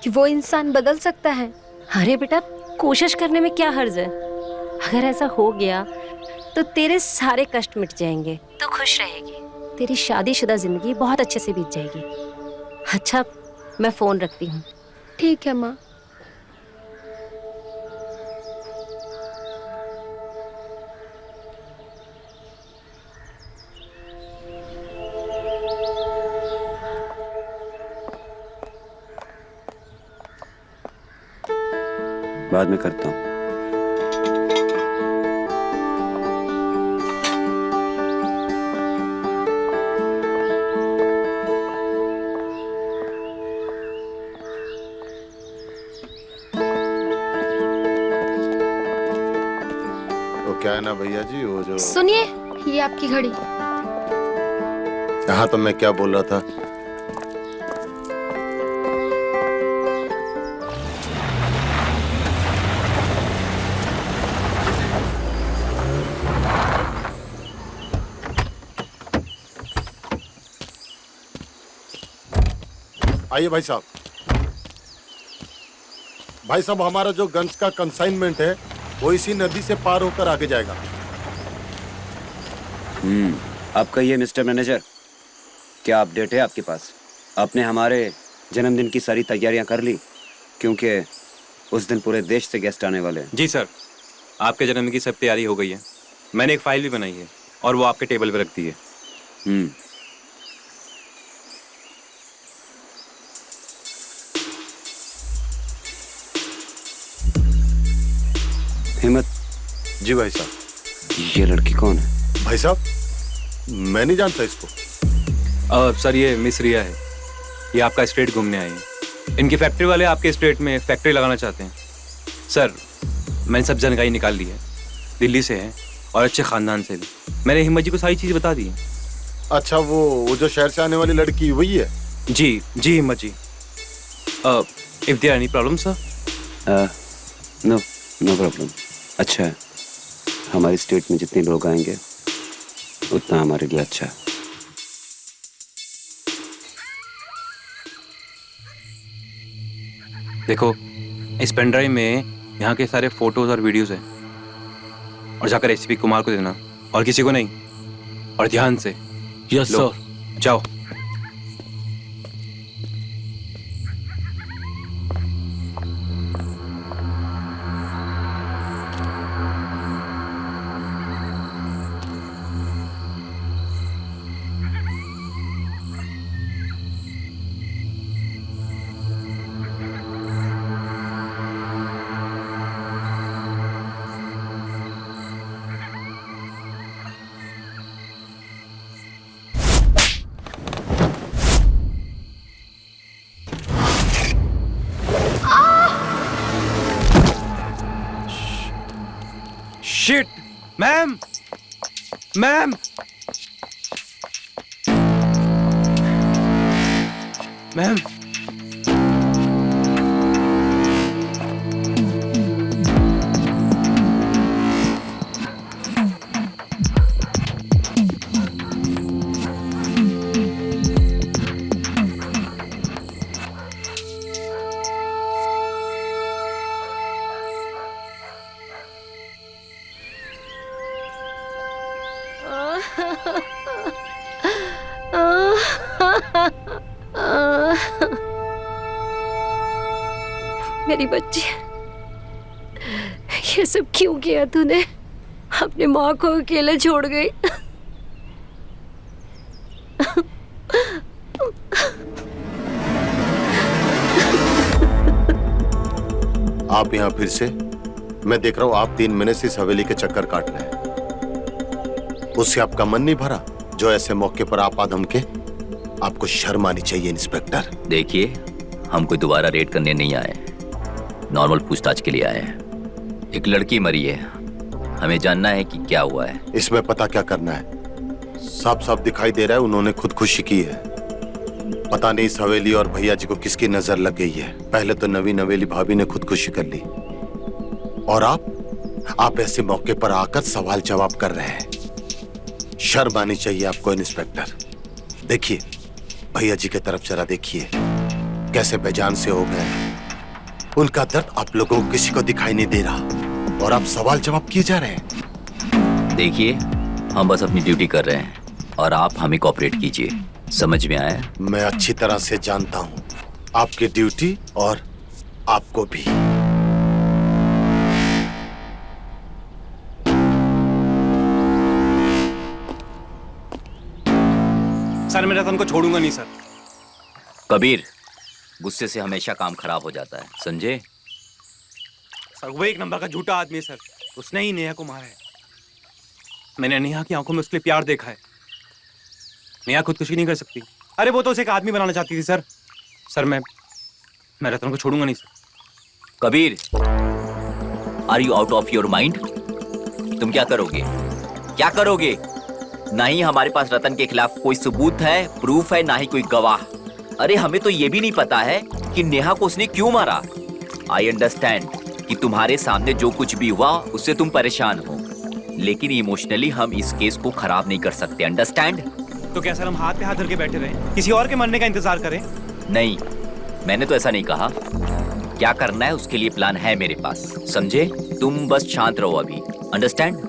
कि वो इंसान बदल सकता है? अरे बेटा, कोशिश करने में क्या हर्ज है? अगर ऐसा हो गया तो तेरे सारे कष्ट मिट जाएंगे, तू खुश रहेगी, तेरी शादीशुदा जिंदगी बहुत अच्छे से बीत जाएगी। अच्छा, मैं फोन रखती हूँ। ठीक है माँ। बाद में करता हूँ। तो क्या है ना भैया जी, वो जो सुनिए, ये आपकी घड़ी। हाँ, तो मैं क्या बोल रहा था? आइए भाई साहब। भाई साहब, हमारा जो गंज का कंसाइनमेंट है वो इसी नदी से पार होकर आगे जाएगा। आपका ये मिस्टर मैनेजर, क्या अपडेट है आपके पास? आपने हमारे जन्मदिन की सारी तैयारियां कर ली? क्योंकि उस दिन पूरे देश से गेस्ट आने वाले हैं। जी सर, आपके जन्मदिन की सब तैयारी हो गई है। मैंने एक फाइल भी बनाई है और वो आपके टेबल पे रख दी है। हिम्मत जी भाई साहब। ये लड़की कौन है? भाई साहब, मैं नहीं जानता इसको। सर, ये मिस रिया है। ये आपका स्टेट घूमने आई है। इनकी फैक्ट्री वाले आपके स्टेट में फैक्ट्री लगाना चाहते हैं। सर, मैंने सब जानकारी निकाल ली है। दिल्ली से है और अच्छे खानदान से भी। मैंने हिम्मत जी को सारी चीज़ बता दी है। अच्छा, वो जो शहर से आने वाली लड़की वही है? जी जी हिम्मत जी। If there any problem sir? No problem. अच्छा है, हमारी स्टेट में जितने लोग आएंगे उतना हमारे लिए अच्छा है। देखो, इस पेन ड्राइव में यहाँ के सारे फोटोज और वीडियोस हैं, और जाकर एसपी कुमार को देना, और किसी को नहीं। और ध्यान से। Yes sir. जाओ। शिट! मैम! मैम! मैम! मेरी बच्ची, ये सब क्यों किया तूने? अपनी माँ को अकेले छोड़ गई। आप यहाँ फिर से? मैं देख रहा हूँ आप 3 महीने से इस हवेली के चक्कर काट रहे हैं। उससे आपका मन नहीं भरा? जो ऐसे मौके पर आप धमके? आपको शर्म आनी चाहिए इंस्पेक्टर। देखिए, हम कोई दोबारा रेड करने नहीं आए, नॉर्मल पूछताछ के लिए आए हैं। एक लड़की मरी है, हमें जानना है कि क्या हुआ है। इसमें पता क्या करना है? साफ साफ दिखाई दे रहा है उन्होंने खुदकुशी की है। पता नहीं इस हवेली और भैया जी को किसकी नजर लग गई है। पहले तो नवीन हवेली भाभी ने खुदकुशी कर ली, और आप ऐसे मौके पर आकर सवाल जवाब कर रहे हैं। शर्म आनी चाहिए आपको इंस्पेक्टर। देखिए, भैया जी की तरफ जरा देखिए, कैसे बेजान से हो गए। उनका दर्द आप लोगों को किसी को दिखाई नहीं दे रहा, और आप सवाल जवाब किए जा रहे हैं। देखिए, हम बस अपनी ड्यूटी कर रहे हैं और आप हमें कोऑपरेट कीजिए। समझ में आया? मैं अच्छी तरह से जानता हूँ आपकी ड्यूटी, और आपको भी। सर, मैं रतन को छोड़ूंगा नहीं सर। कबीर, गुस्से से हमेशा काम खराब हो जाता है, समझे? सर, वो एक नंबर का झूठा आदमी है सर। उसने ही नेहा को मारा है। मैंने नेहा की आंखों में उसके लिए प्यार देखा है। नेहा खुदकुशी नहीं कर सकती। अरे वो तो उसे एक आदमी बनाना चाहती थी सर। सर, मैं रतन को छोड़ूंगा नहीं sir. Kabir, are you out of your mind? तुम क्या करोगे? क्या करोगे? ना ही हमारे पास रतन के खिलाफ कोई सबूत है, प्रूफ है, ना ही कोई गवाह। अरे हमें तो ये भी नहीं पता है कि नेहा को उसने क्यों मारा। आई अंडरस्टैंड कि तुम्हारे सामने जो कुछ भी हुआ उससे तुम परेशान हो, लेकिन इमोशनली हम इस केस को खराब नहीं कर सकते। अंडरस्टैंड? तो क्या सर, हम हाथ पे हाथ धर के बैठे रहें, किसी और के मरने का इंतजार करें? नहीं, मैंने तो ऐसा नहीं कहा। क्या करना है उसके लिए प्लान है मेरे पास, समझे? तुम बस शांत रहो अभी। अंडरस्टैंड?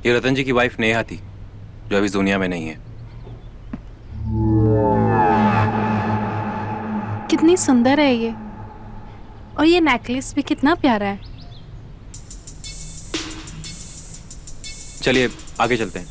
ये रतन जी की वाइफ नेहा थी, जो अभी इस दुनिया में नहीं है। कितनी सुंदर है ये, और ये नेकलेस भी कितना प्यारा है। चलिए आगे चलते हैं।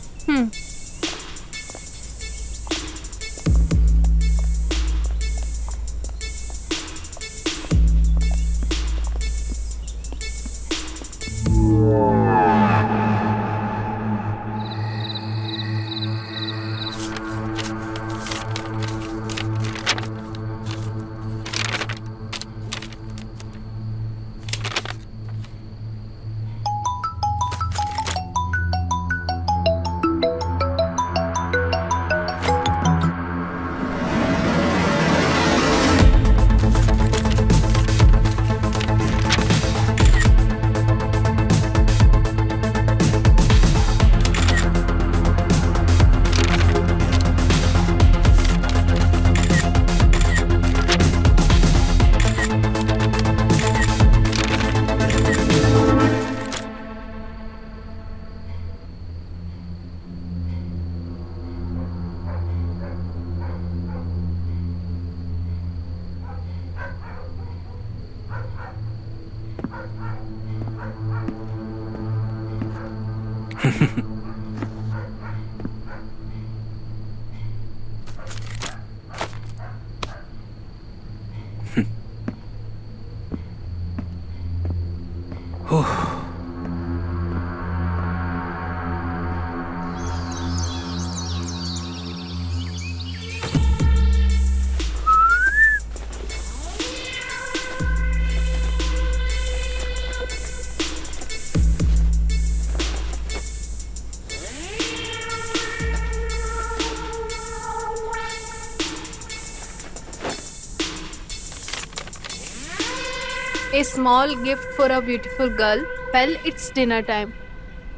A small gift for a beautiful girl. Well, it's dinner time.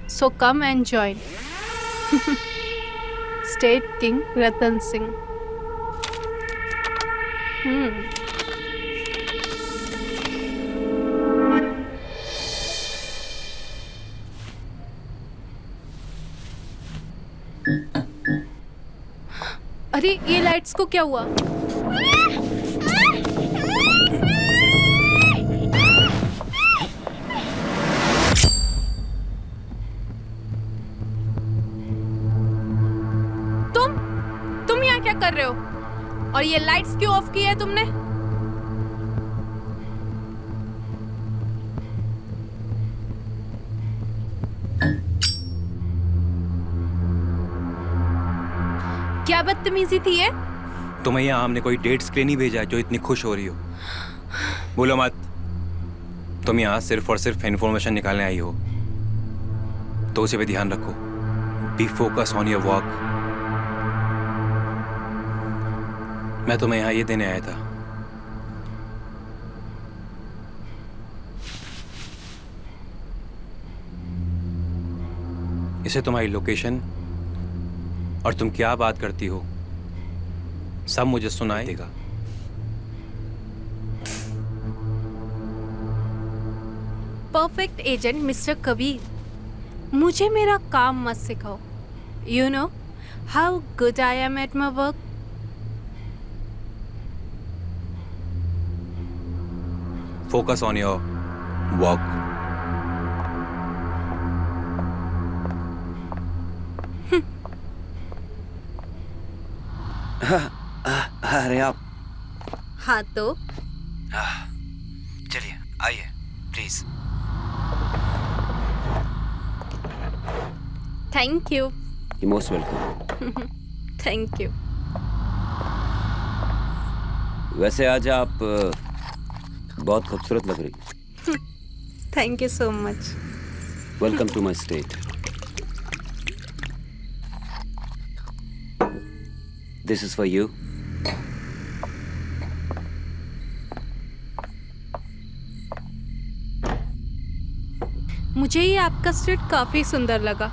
So come and join. State King Ratan Singh. अरे ये लाइट्स को क्या हुआ? तुम यहाँ क्या कर रहे हो? और ये लाइट्स क्यों ऑफ की है तुमने? क्या बदतमीजी थी ये? तुम्हें यहाँ हमने कोई डेट्स के लिए नहीं भेजा जो इतनी खुश हो रही हो। बोलो मत। तुम यहाँ सिर्फ और सिर्फ इन्फॉर्मेशन निकालने आई हो, तो उसे भी ध्यान रखो। B focus on your work. मैं तुम्हें यहाँ ये देने आया था। इसे तुम्हारी लोकेशन और तुम क्या बात करती हो सब मुझे सुनाई देगा। परफेक्ट एजेंट मिस्टर कबीर, मुझे मेरा काम मत सिखाओ। You know how good I am at my work. Focus on your work. अरे आप हाँ तो चलिए आइए please. Thank you. You most welcome. Thank you. वैसे आज आप बहुत खूबसूरत लग रही। Thank you so much. Welcome to my state. This is for you. मुझे ये आपका स्ट्रीट काफी सुंदर लगा।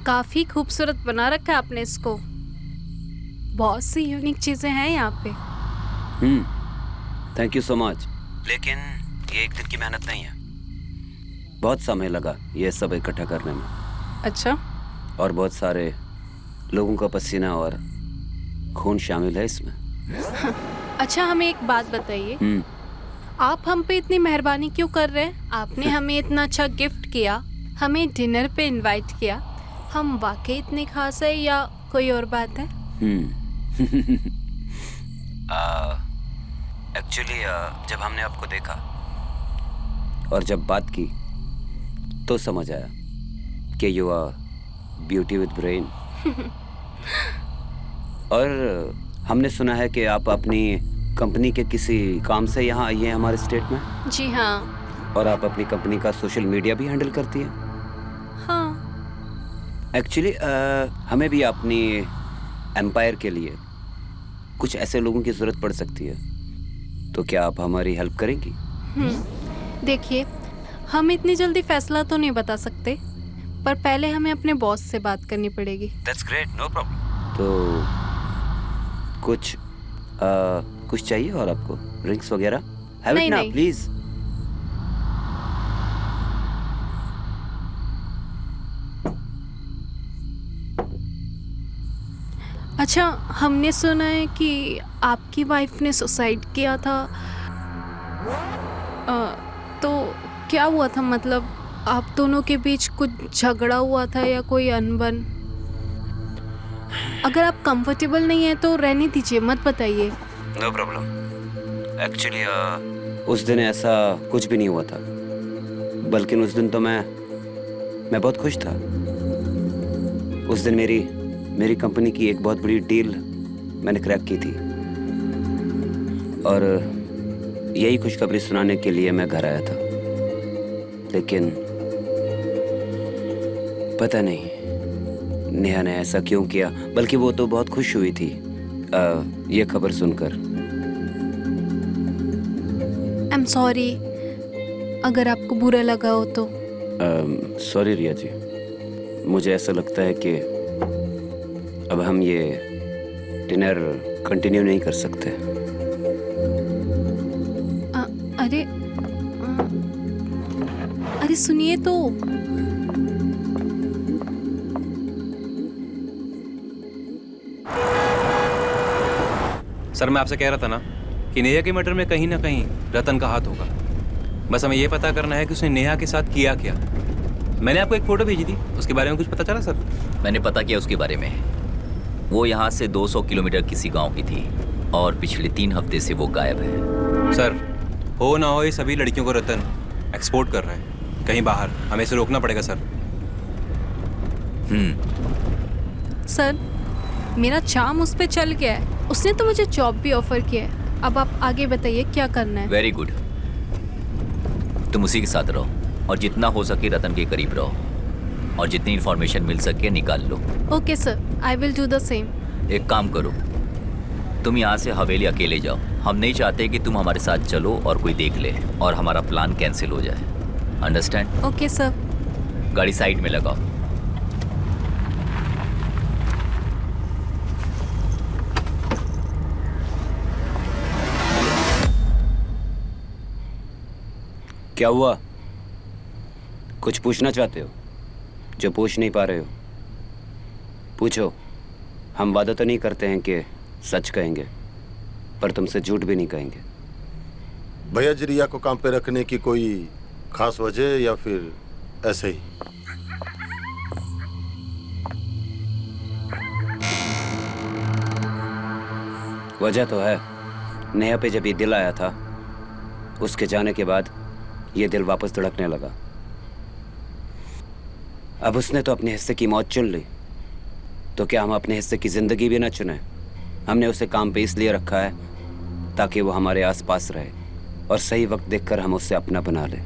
काफी खूबसूरत बना रखा है आपने इसको। बहुत सी यूनिक चीजें हैं यहाँ पे। Thank you so much. लेकिन ये एक दिन की मेहनत नहीं है, बहुत समय लगा ये सब इकट्ठा करने में। अच्छा। और बहुत सारे लोगों का पसीना और खून शामिल है इसमें। अच्छा हमें एक बात बताइए, आप हम पे इतनी मेहरबानी क्यों कर रहे हैं? आपने हमें इतना अच्छा गिफ्ट किया, हमें डिनर पे इनवाइट किया, हम वाकई इतने खास है या कोई और बात है? एक्चुअली जब हमने आपको देखा और जब बात की तो समझ आया कि you are beauty with brain. और हमने सुना है कि आप अपनी कंपनी के किसी काम से यहाँ आई हैं हमारे स्टेट में। जी हाँ। और आप अपनी कंपनी का सोशल मीडिया भी हैंडल करती हैं। हाँ। एक्चुअली हमें भी अपनी एम्पायर के लिए कुछ ऐसे लोगों की ज़रूरत पड़ सकती है, तो क्या आप हमारी हेल्प करेंगी? देखिए हम इतनी जल्दी फैसला तो नहीं बता सकते, पर पहले हमें अपने बॉस से बात करनी पड़ेगी। That's great, no problem. तो कुछ चाहिए और आपको ड्रिंक्स वगैरह? Have it now, please. अच्छा हमने सुना है कि आपकी वाइफ ने सुसाइड किया था, तो क्या हुआ था? मतलब आप दोनों के बीच कुछ झगड़ा हुआ था या कोई अनबन? अगर आप कंफर्टेबल नहीं है तो रहने दीजिए, मत बताइए। No problem. एक्चुअली उस दिन ऐसा कुछ भी नहीं हुआ था, बल्कि उस दिन तो मैं बहुत खुश था। उस दिन मेरी कंपनी की एक बहुत बड़ी डील मैंने क्रैक की थी और यही खुशखबरी सुनाने के लिए मैं घर आया था। लेकिन पता नहीं नेहा ने ऐसा क्यों किया, बल्कि वो तो बहुत खुश हुई थी ये खबर सुनकर। I'm सॉरी अगर आपको बुरा लगा हो तो। सॉरी रिया जी, मुझे ऐसा लगता है कि अब हम ये डिनर कंटिन्यू नहीं कर सकते। अरे अरे सुनिए तो। सर मैं आपसे कह रहा था ना कि नेहा के मर्डर में कहीं ना कहीं रतन का हाथ होगा। बस हमें ये पता करना है कि उसने नेहा के साथ किया क्या। मैंने आपको एक फोटो भेजी थी, उसके बारे में कुछ पता चला सर? मैंने पता किया उसके बारे में। वो यहाँ से 200 किलोमीटर किसी गांव की थी और पिछले 3 हफ्ते से वो गायब है। सर हो ना हो ये सभी लड़कियों को रतन एक्सपोर्ट कर रहे हैं कहीं बाहर। हमें इसे रोकना पड़ेगा सर। सर मेरा चार्म उस पर चल गया है। उसने तो मुझे जॉब भी ऑफर किया है। अब आप आगे बताइए क्या करना है। वेरी गुड, तुम उसी के साथ रहो और जितना हो सके रतन के करीब रहो और जितनी इंफॉर्मेशन मिल सके निकाल लो। Okay sir, I will do the same. एक काम करो, तुम यहाँ से हवेली अकेले जाओ। हम नहीं चाहते कि तुम हमारे साथ चलो और कोई देख ले और हमारा प्लान कैंसिल हो जाए। अंडरस्टैंड? Okay sir. गाड़ी साइड में लगाओ। क्या हुआ? कुछ पूछना चाहते हो जो पूछ नहीं पा रहे हो? पूछो। हम वादा तो नहीं करते हैं कि सच कहेंगे, पर तुमसे झूठ भी नहीं कहेंगे। भैया जी रिया को काम पे रखने की कोई खास वजह या फिर ऐसे ही? वजह तो है। नेहा पे जब ये दिल आया था, उसके जाने के बाद ये दिल वापस धड़कने लगा। अब उसने तो अपने हिस्से की मौत चुन ली, तो क्या हम अपने हिस्से की जिंदगी भी ना चुने? हमने उसे काम पे इसलिए रखा है ताकि वो हमारे आसपास रहे और सही वक्त देखकर हम उसे अपना बना लें।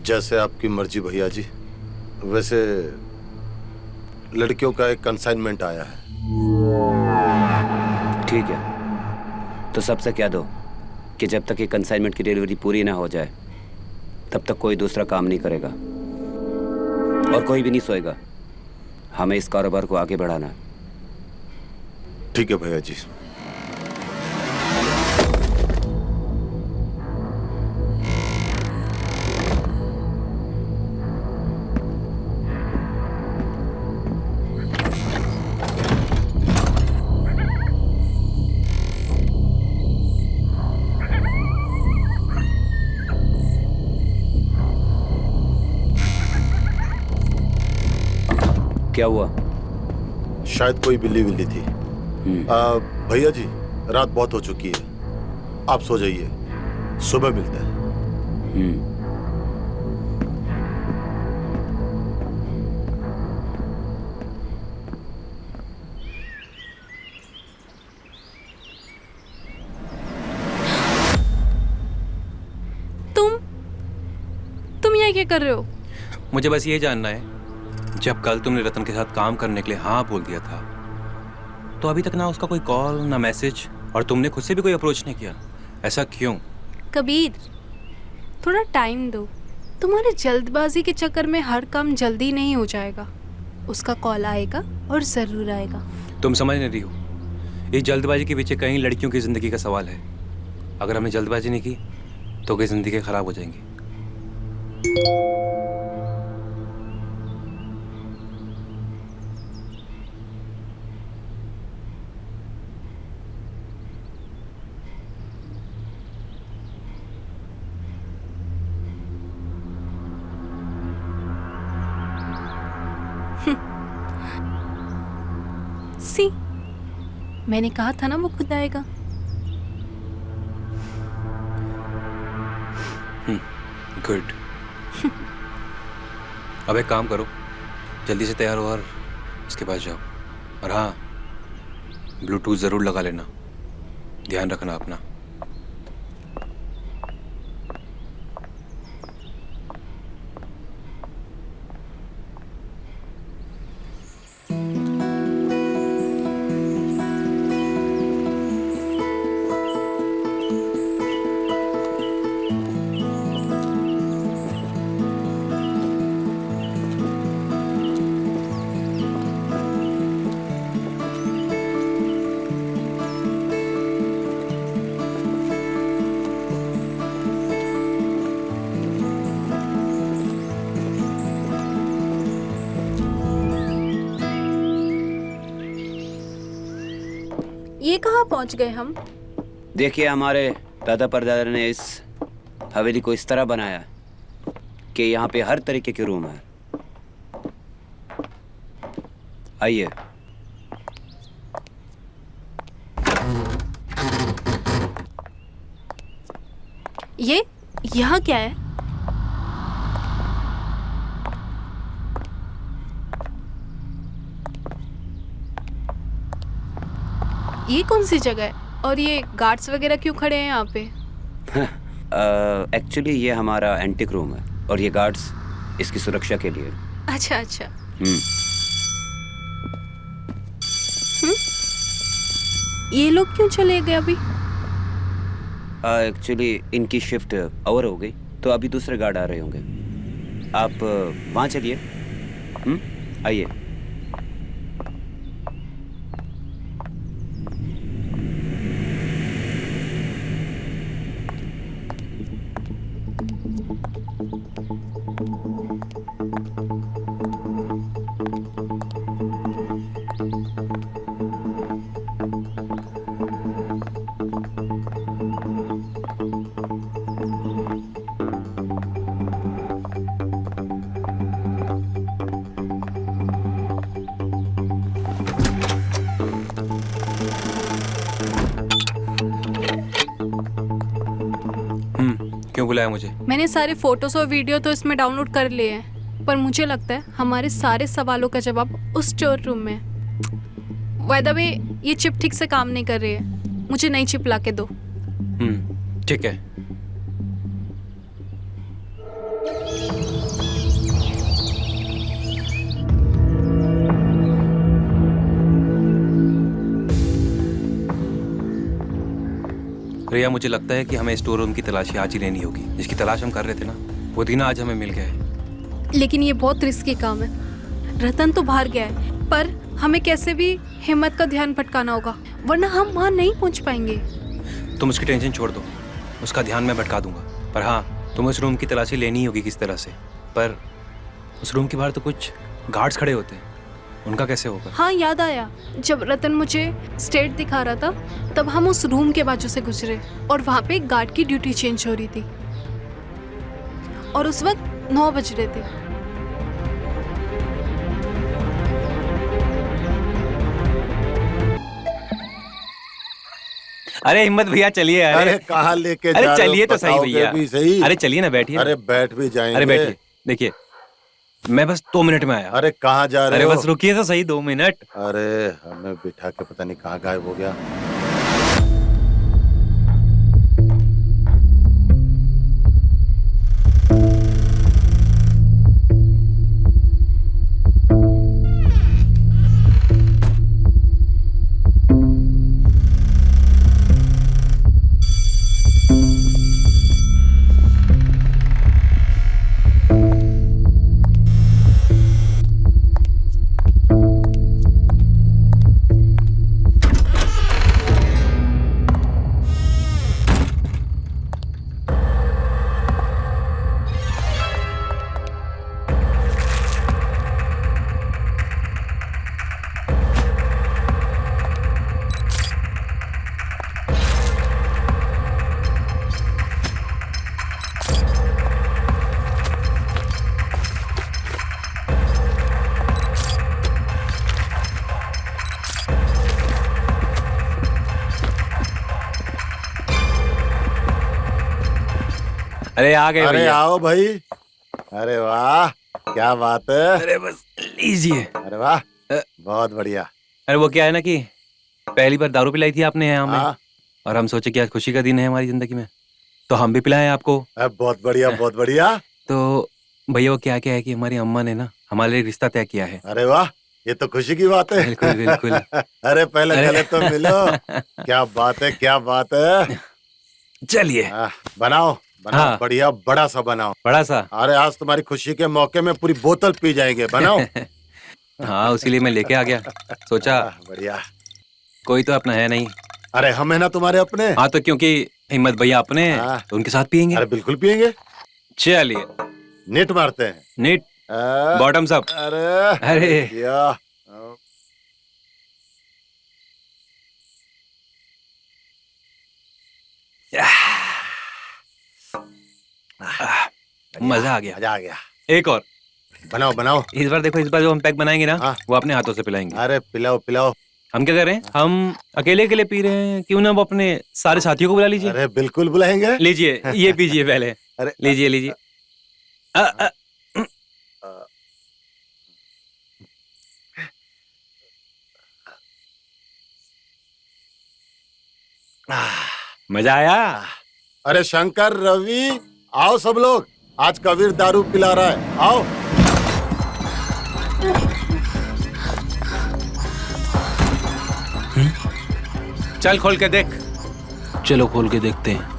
जैसे आपकी मर्जी भैया जी। वैसे लड़कियों का एक कंसाइनमेंट आया है। ठीक है, तो सबसे कह दो कि जब तक ये कंसाइनमेंट की डिलीवरी पूरी ना हो जाए तब तक कोई दूसरा काम नहीं करेगा और कोई भी नहीं सोएगा। हमें इस कारोबार को आगे बढ़ाना है। ठीक है भैया जी। क्या हुआ? शायद कोई बिल्ली विल्ली थी। भैया जी रात बहुत हो चुकी है, आप सो जाइए, सुबह मिलते हैं। तुम यहाँ क्या कर रहे हो? मुझे बस ये जानना है, जब कल तुमने रतन के साथ काम करने के लिए हाँ बोल दिया था तो अभी तक ना उसका कोई कॉल ना मैसेज और तुमने खुद से भी कोई अप्रोच नहीं किया। ऐसा क्यों? कबीर थोड़ा टाइम दो। तुम्हारे जल्दबाजी के चक्कर में हर काम जल्दी नहीं हो जाएगा। उसका कॉल आएगा और जरूर आएगा। तुम समझ नहीं रही हो, इस जल्दबाजी के पीछे कहीं लड़कियों की जिंदगी का सवाल है। अगर हमने जल्दबाजी नहीं की तो कई जिंदगी खराब हो जाएंगी। सी, मैंने कहा था ना वो खुद आएगा। गुड। अब एक काम करो, जल्दी से तैयार हो और उसके पास जाओ। और हाँ, ब्लूटूथ जरूर लगा लेना, ध्यान रखना अपना। ये कहाँ पहुँच गए हम? देखिए, हमारे दादा परदादा ने इस हवेली को इस तरह बनाया कि यहाँ पे हर तरीके के रूम है। आइए। ये यहाँ क्या है? ये कौन सी जगह है? और ये गार्ड्स वगैरह क्यों खड़े हैं यहाँ पे? एक्चुअली ये हमारा एंटीक रूम है और ये गार्ड्स इसकी सुरक्षा के लिए। अच्छा अच्छा। ये लोग क्यों चले गए अभी? एक्चुअली इनकी शिफ्ट ओवर हो गई तो अभी दूसरे गार्ड आ रहे होंगे। आप वहाँ चलिए। आइए। क्यों बुलाया मुझे? मैंने सारे फोटोज और वीडियो तो इसमें डाउनलोड कर लिए हैं, पर मुझे लगता है हमारे सारे सवालों का जवाब उस स्टोर रूम में है। बाय द वे, ये चिप ठीक से काम नहीं कर रही है, मुझे नई चिप ला के दो। ठीक है। रिया, मुझे लगता है कि हमें स्टोर रूम की तलाशी आज ही लेनी होगी। जिसकी तलाश हम कर रहे थे ना, वो दिन आज हमें मिल गया है। लेकिन ये बहुत रिस्की काम है। रतन तो बाहर गया है, पर हमें कैसे भी हिम्मत का ध्यान भटकाना होगा, वरना हम वहाँ नहीं पहुँच पाएंगे। तुम उसकी टेंशन छोड़ दो, उसका ध्यान मैं भटका दूंगा। पर हाँ, तुम्हें उस रूम की तलाशी लेनी होगी किस तरह से। पर उस रूम के बाहर तो कुछ गार्ड्स खड़े होते हैं, उनका कैसे होगा? हाँ, याद आया, जब रतन मुझे स्टेट दिखा रहा था तब हम उस रूम के बाजू से गुजरे और वहाँ पे एक गार्ड की ड्यूटी चेंज हो रही थी और उस वक्त 9 बज रहे थे। अरे हिम्मत भैया, चलिए। अरे कहाँ लेके जा रहे हो? अरे चलिए तो सही भैया। भी सही। अरे चलिए ना, बैठिए। अरे बैठ भी जाएंगे। अरे बैठिए। देखिए, मैं बस 2 मिनट में आया। अरे कहाँ जा रहे हो? अरे बस रुकिए तो सही 2 मिनट। अरे हमें बिठा के पता नहीं कहाँ गायब हो गया। अरे आ गए। अरे आओ भाई। अरे वाह, क्या बात है। अरे बस लीजिए। अरे वाह, बहुत बढ़िया। अरे वो क्या है ना कि पहली बार दारू पिलाई थी आपने यहाँ में, और हम सोचे कि आज खुशी का दिन है हमारी जिंदगी में, तो हम भी पिलाएं आपको। बहुत बढ़िया, बहुत बढ़िया। तो भैया वो क्या है कि हमारी अम्मा ने ना हमारे लिए रिश्ता तय किया है। अरे वाह, ये तो खुशी की बात है। बिल्कुल बिल्कुल। अरे पहले गले तो मिलो। क्या बात है, क्या बात है। चलिए बनाओ बनाओ। हाँ। बढ़िया बड़ा सा बनाओ। बड़ा सा? अरे आज तुम्हारी खुशी के मौके में पूरी बोतल पी जाएंगे। बनाओ। हाँ, उसीलिए मैं लेके आ गया। सोचा बढ़िया, कोई तो अपना है नहीं। अरे हम है ना तुम्हारे अपने। हाँ, तो क्योंकि हिम्मत भैया अपने हैं तो उनके साथ पियेंगे। अरे बिल्कुल पियेंगे। चलिए नेट मारते हैं। Net bottoms up. अरे मजा आ गया। मजा आ गया। एक और बनाओ बनाओ। इस बार देखो, इस बार जो हम पैक बनाएंगे ना, वो अपने हाथों से पिलाएंगे। अरे पिलाओ पिलाओ। हम क्या कर रहे हैं, हम अकेले अकेले पी रहे हैं, क्यों ना वो अपने सारे साथियों को बुला लीजिए। अरे बिल्कुल बुलाएंगे। लीजिए, ये पीजिए पहले। अरे लीजिए लीजिए। मजा आया? अरे शंकर, रवि, आओ सब लोग, आज कबीर दारू पिला रहा है, आओ। चल खोल के देख। चलो खोल के देखते हैं।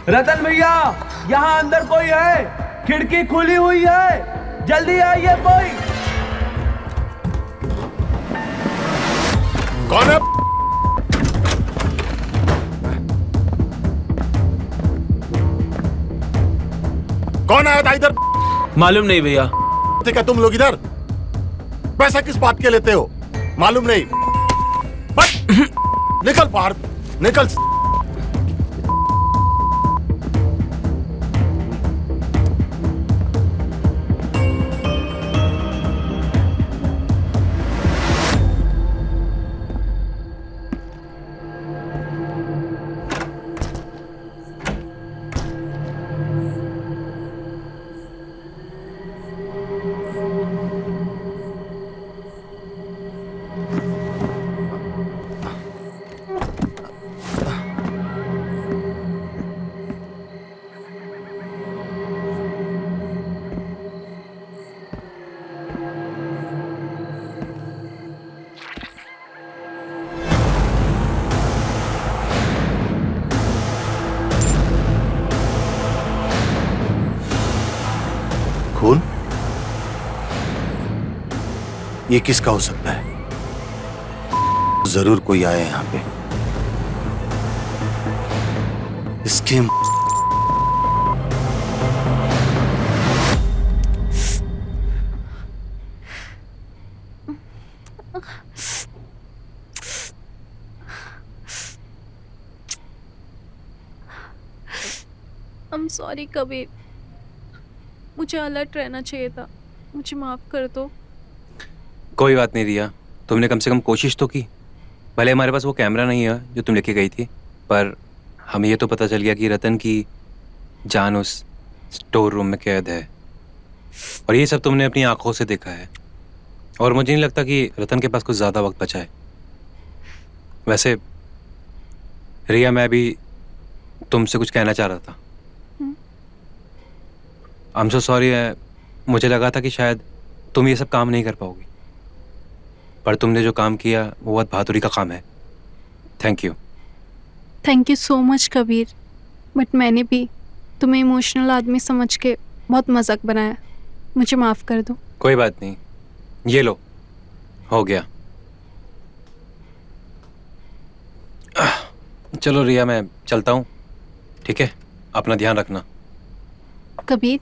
रतन भैया, यहाँ अंदर कोई है? खिड़की खुली हुई है, जल्दी आइए कोई। कौन है? कौन आया था इधर? मालूम नहीं भैया। ठीक है, तुम लोग इधर पैसा किस बात के लेते हो? मालूम नहीं? निकल बाहर, निकल। खून? ये किसका हो सकता है? जरूर कोई आया यहाँ पे। इसके I'm sorry कबीर, मुझे अलर्ट रहना चाहिए था, मुझे माफ कर दो। कोई बात नहीं रिया, तुमने कम से कम कोशिश तो की। भले हमारे पास वो कैमरा नहीं है जो तुम लेके गई थी, पर हमें ये तो पता चल गया कि रतन की जान उस स्टोर रूम में कैद है, और ये सब तुमने अपनी आंखों से देखा है। और मुझे नहीं लगता कि रतन के पास कुछ ज़्यादा वक्त बचा है। वैसे रिया, मैं अभी तुमसे कुछ कहना चाह रहा था। I'm so sorry, मुझे लगा था कि शायद तुम ये सब काम नहीं कर पाओगी, पर तुमने जो काम किया वो बहुत बहादुरी का काम है। Thank you. Thank you so much Kabir, but मैंने भी तुम्हें इमोशनल आदमी समझ के बहुत मजाक बनाया, मुझे माफ़ कर दो। कोई बात नहीं, ये लो, हो गया। चलो रिया, मैं चलता हूँ, ठीक है? अपना ध्यान रखना। Kabir,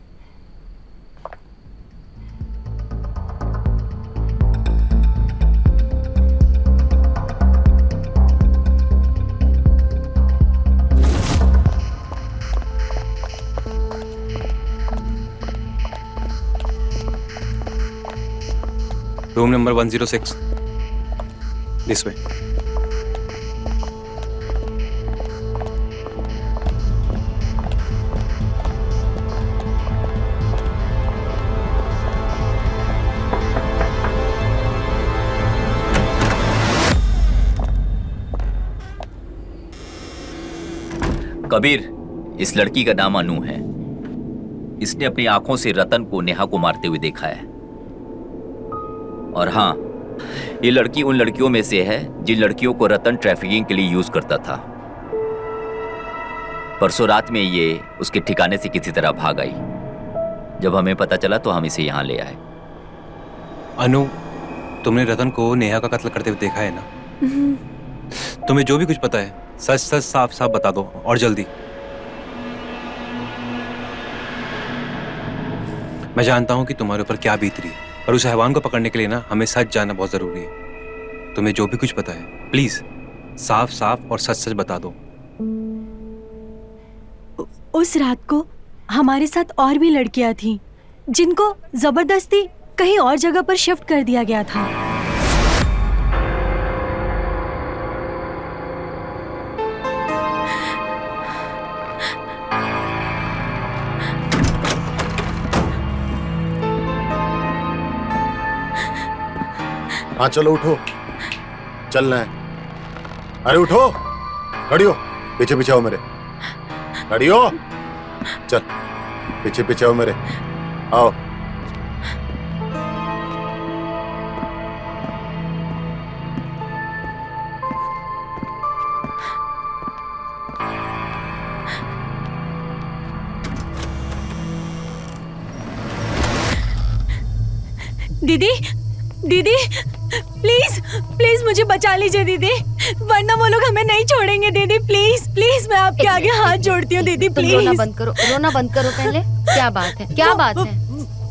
room number 106, this way. Kabir, इस लड़की का नाम अनु है। इसने अपनी आंखों से रतन को नेहा को मारते हुए देखा है। और हाँ, ये लड़की उन लड़कियों में से है जिन लड़कियों को रतन ट्रैफिकिंग के लिए यूज करता था। परसों रात में ये उसके ठिकाने से किसी तरह भाग आई। जब हमें पता चला तो हम इसे यहाँ ले आए। अनु, तुमने रतन को नेहा का कत्ल करते हुए देखा है ना? तुम्हें जो भी कुछ पता है सच सच साफ साफ बता दो, और जल्दी। मैं जानता हूँ कि तुम्हारे ऊपर क्या बीत रही है, और उस हैवान को पकड़ने के लिए ना हमें सच जानना बहुत जरूरी है। तुम्हें जो भी कुछ पता है प्लीज साफ साफ और सच सच बता दो। उस रात को हमारे साथ और भी लड़कियां थीं जिनको जबरदस्ती कहीं और जगह पर शिफ्ट कर दिया गया था। हाँ चलो उठो, चलना है। अरे उठो, खड़ी हो, पीछे पीछे आओ मेरे, खड़ी हो, चल पीछे पीछे आओ मेरे, आओ। दीदी, दीदी, प्लीज प्लीज मुझे बचा लीजिए दीदी, वरना वो लोग हमें नहीं छोड़ेंगे। दीदी प्लीज प्लीज, मैं आपके आगे हाथ जोड़ती हूँ दीदी, प्लीज। रोना बंद करो, रोना बंद करो पहले। क्या बात है, क्या बात है?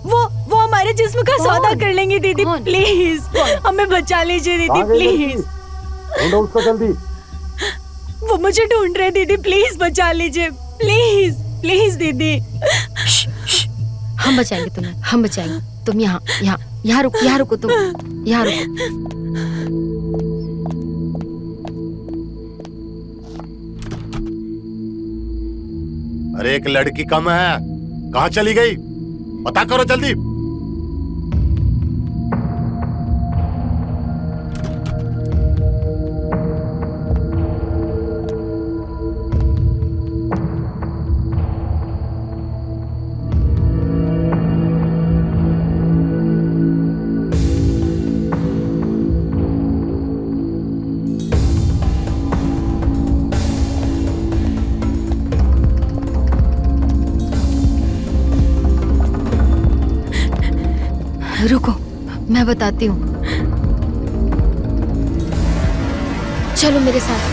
वो हमारे जिस्म का सौदा कर लेंगे दीदी, प्लीज हमें बचा लीजिए दीदी, प्लीज। ढूंढो उसको जल्दी। वो मुझे ढूंढ रहे दीदी, प्लीज बचा लीजिए, प्लीज प्लीज दीदी। हम बचाएंगे तुम्हें, हम बचाएंगे। तुम यहाँ यहाँ यहाँ रुको तुम, यहाँ रुको। अरे एक लड़की कम है, कहाँ चली गई? पता करो जल्दी। रुको, मैं बताती हूँ। चलो मेरे साथ।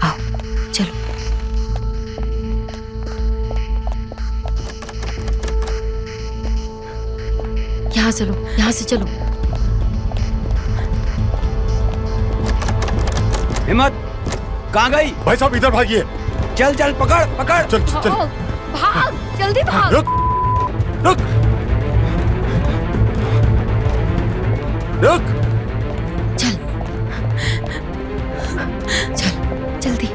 आओ, चलो। यहाँ चलो, यहाँ से चलो। हिम्मत, कहाँ गई? भाई साहब इधर भागिए। चल चल, पकड़ पकड़। चल चल, चल। भाग, जल्दी भाग। रुक रुक रुक। चल चल जल्दी।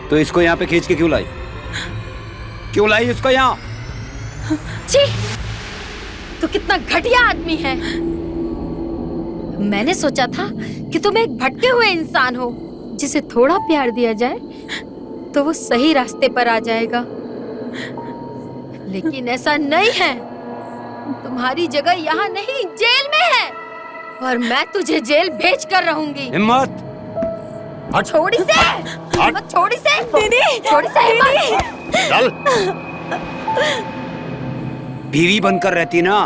तो इसको यहाँ पे खींच के क्यों लाई? क्यों लाई इसको यहाँ? छी, तो कितना घटिया आदमी है। मैंने सोचा था कि तुम एक भटके हुए इंसान हो, जिसे थोड़ा प्यार दिया जाए तो वो सही रास्ते पर आ जाएगा, लेकिन ऐसा नहीं है। तुम्हारी जगह यहाँ नहीं, जेल में है, और मैं तुझे जेल भेज कर रहूंगी। हिम्मत, छोड़ी से, छोड़ी से दीदी, छोड़ी से दीदी। चल। बीवी बनकर रहती ना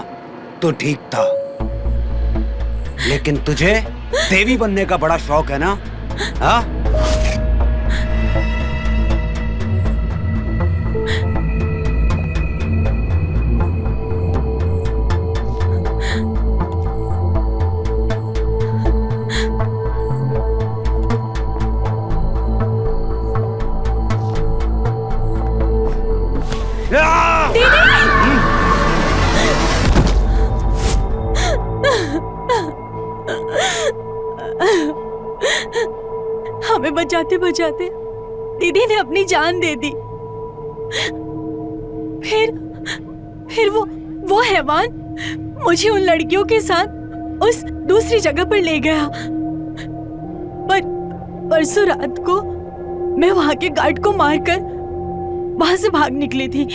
तो ठीक था, लेकिन तुझे देवी बनने का बड़ा शौक है ना? हाँ? हमें बचाते बचाते दीदी ने अपनी जान दे दी। फिर वो हैवान मुझे उन लड़कियों के साथ उस दूसरी जगह पर ले गया। पर परसों रात को मैं वहां के गार्ड को मारकर वहां से भाग निकली थी।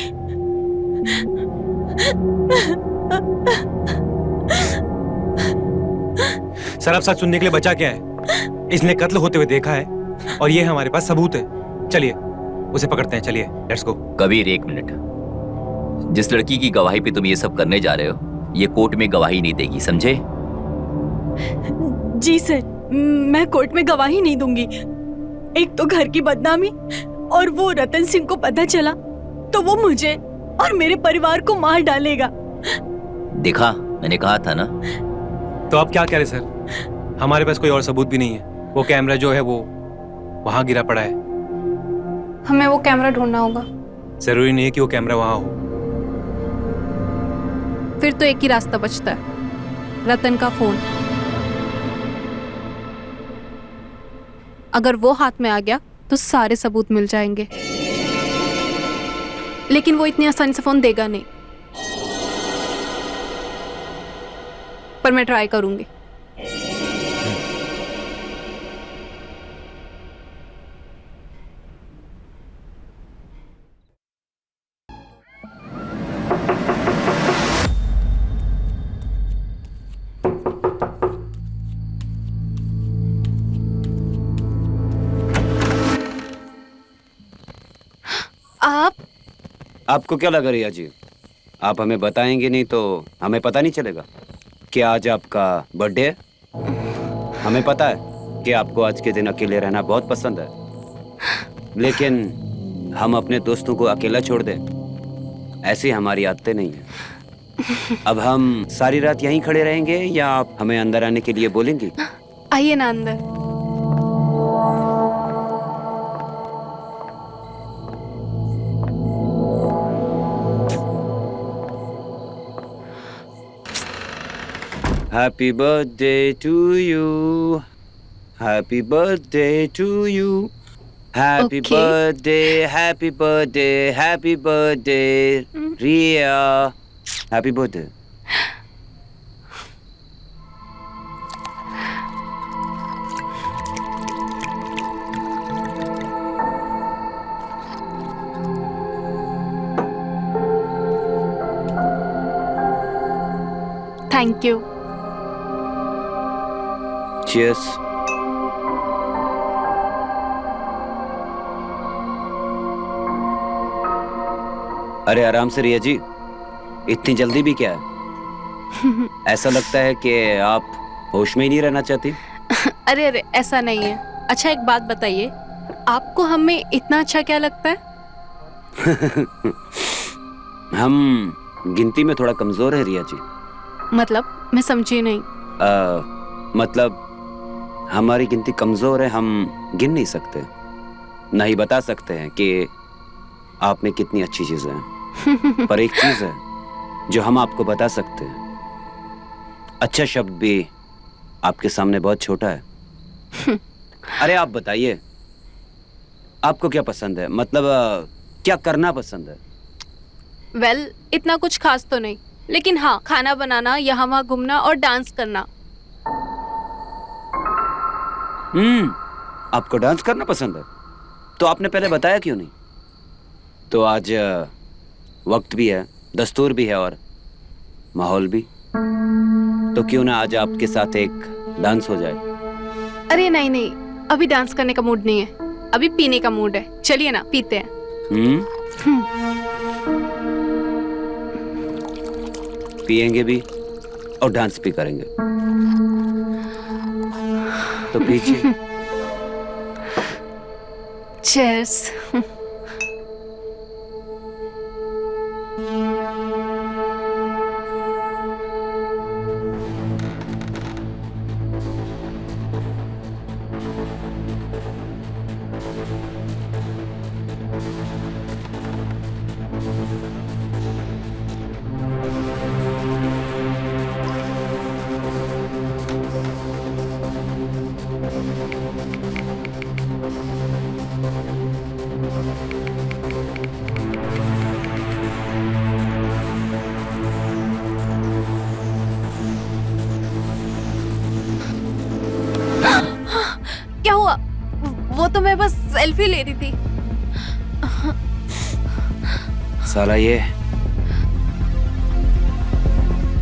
सर अब सच सुनने के लिए बचा क्या है? इसने कत्ल होते हुए देखा है और ये हमारे पास सबूत है। चलिए उसे पकड़ते हैं, चलिए लेट्स गो। कबीर एक मिनट, जिस लड़की की गवाही पे तुम ये सब करने जा रहे हो, ये कोर्ट में गवाही नहीं देगी, समझे? जी सर, मैं कोर्ट में गवाही नहीं दूंगी। एक तो घर की बदनामी, और वो रतन सिंह को पता चला तो वो मुझे और मेरे परिवार को मार डालेगा। देखा, मैंने कहा था ना। तो आप क्या कह रहे सर? हमारे पास कोई और सबूत भी नहीं है। वो कैमरा जो है वो वहां गिरा पड़ा है। हमें वो कैमरा ढूंढना होगा। जरूरी नहीं है कि वो कैमरा वहां हो। फिर तो एक ही रास्ता बचता है, रतन का फोन। अगर वो हाथ में आ गया तो सारे सबूत मिल जाएंगे, लेकिन वो इतनी आसानी से फोन देगा नहीं। पर मैं ट्राई करूंगी। आपको क्या लगा रिया जी? आप हमें बताएंगे नहीं तो हमें पता नहीं चलेगा कि आज आपका बर्थडे है। हमें पता है कि आपको आज के दिन अकेले रहना बहुत पसंद है, लेकिन हम अपने दोस्तों को अकेला छोड़ दें, ऐसी हमारी आदतें नहीं है। अब हम सारी रात यहीं खड़े रहेंगे या आप हमें अंदर आने के लिए बोलेंगी? आइए ना अंदर। Happy birthday to you. Happy birthday to you. Happy birthday, happy birthday, happy birthday, Ria. Happy birthday. Thank you. Cheers. अरे आराम से रिया जी, इतनी जल्दी भी क्या है? ऐसा लगता है कि आप होश में ही नहीं रहना चाहती। अरे अरे ऐसा नहीं है। अच्छा एक बात बताइए, आपको हमें इतना अच्छा क्या लगता है? हम गिनती में थोड़ा कमजोर है रिया जी। मतलब मैं समझी नहीं। मतलब हमारी गिनती कमजोर है, हम गिन नहीं सकते, नहीं बता सकते हैं कि आप में कितनी अच्छी चीजें हैं। पर एक चीज है जो हम आपको बता सकते हैं, अच्छा शब्द भी आपके सामने बहुत छोटा है। अरे आप बताइए, आपको क्या पसंद है? मतलब क्या करना पसंद है? वेल, इतना कुछ खास तो नहीं, लेकिन हाँ, खाना बनाना, यहाँ वहाँ घूमना और डांस करना। आपको डांस करना पसंद है? तो आपने पहले बताया क्यों नहीं? तो आज वक्त भी है, दस्तूर भी है और माहौल भी, तो क्यों ना आज आपके साथ एक डांस हो जाए? अरे नहीं नहीं, अभी डांस करने का मूड नहीं है, अभी पीने का मूड है। चलिए ना, पीते हैं। पिएंगे भी और डांस भी करेंगे, तो पीछे। चीयर्स। क्या हुआ? वो तो मैं बस सेल्फी ले रही थी। , साला ये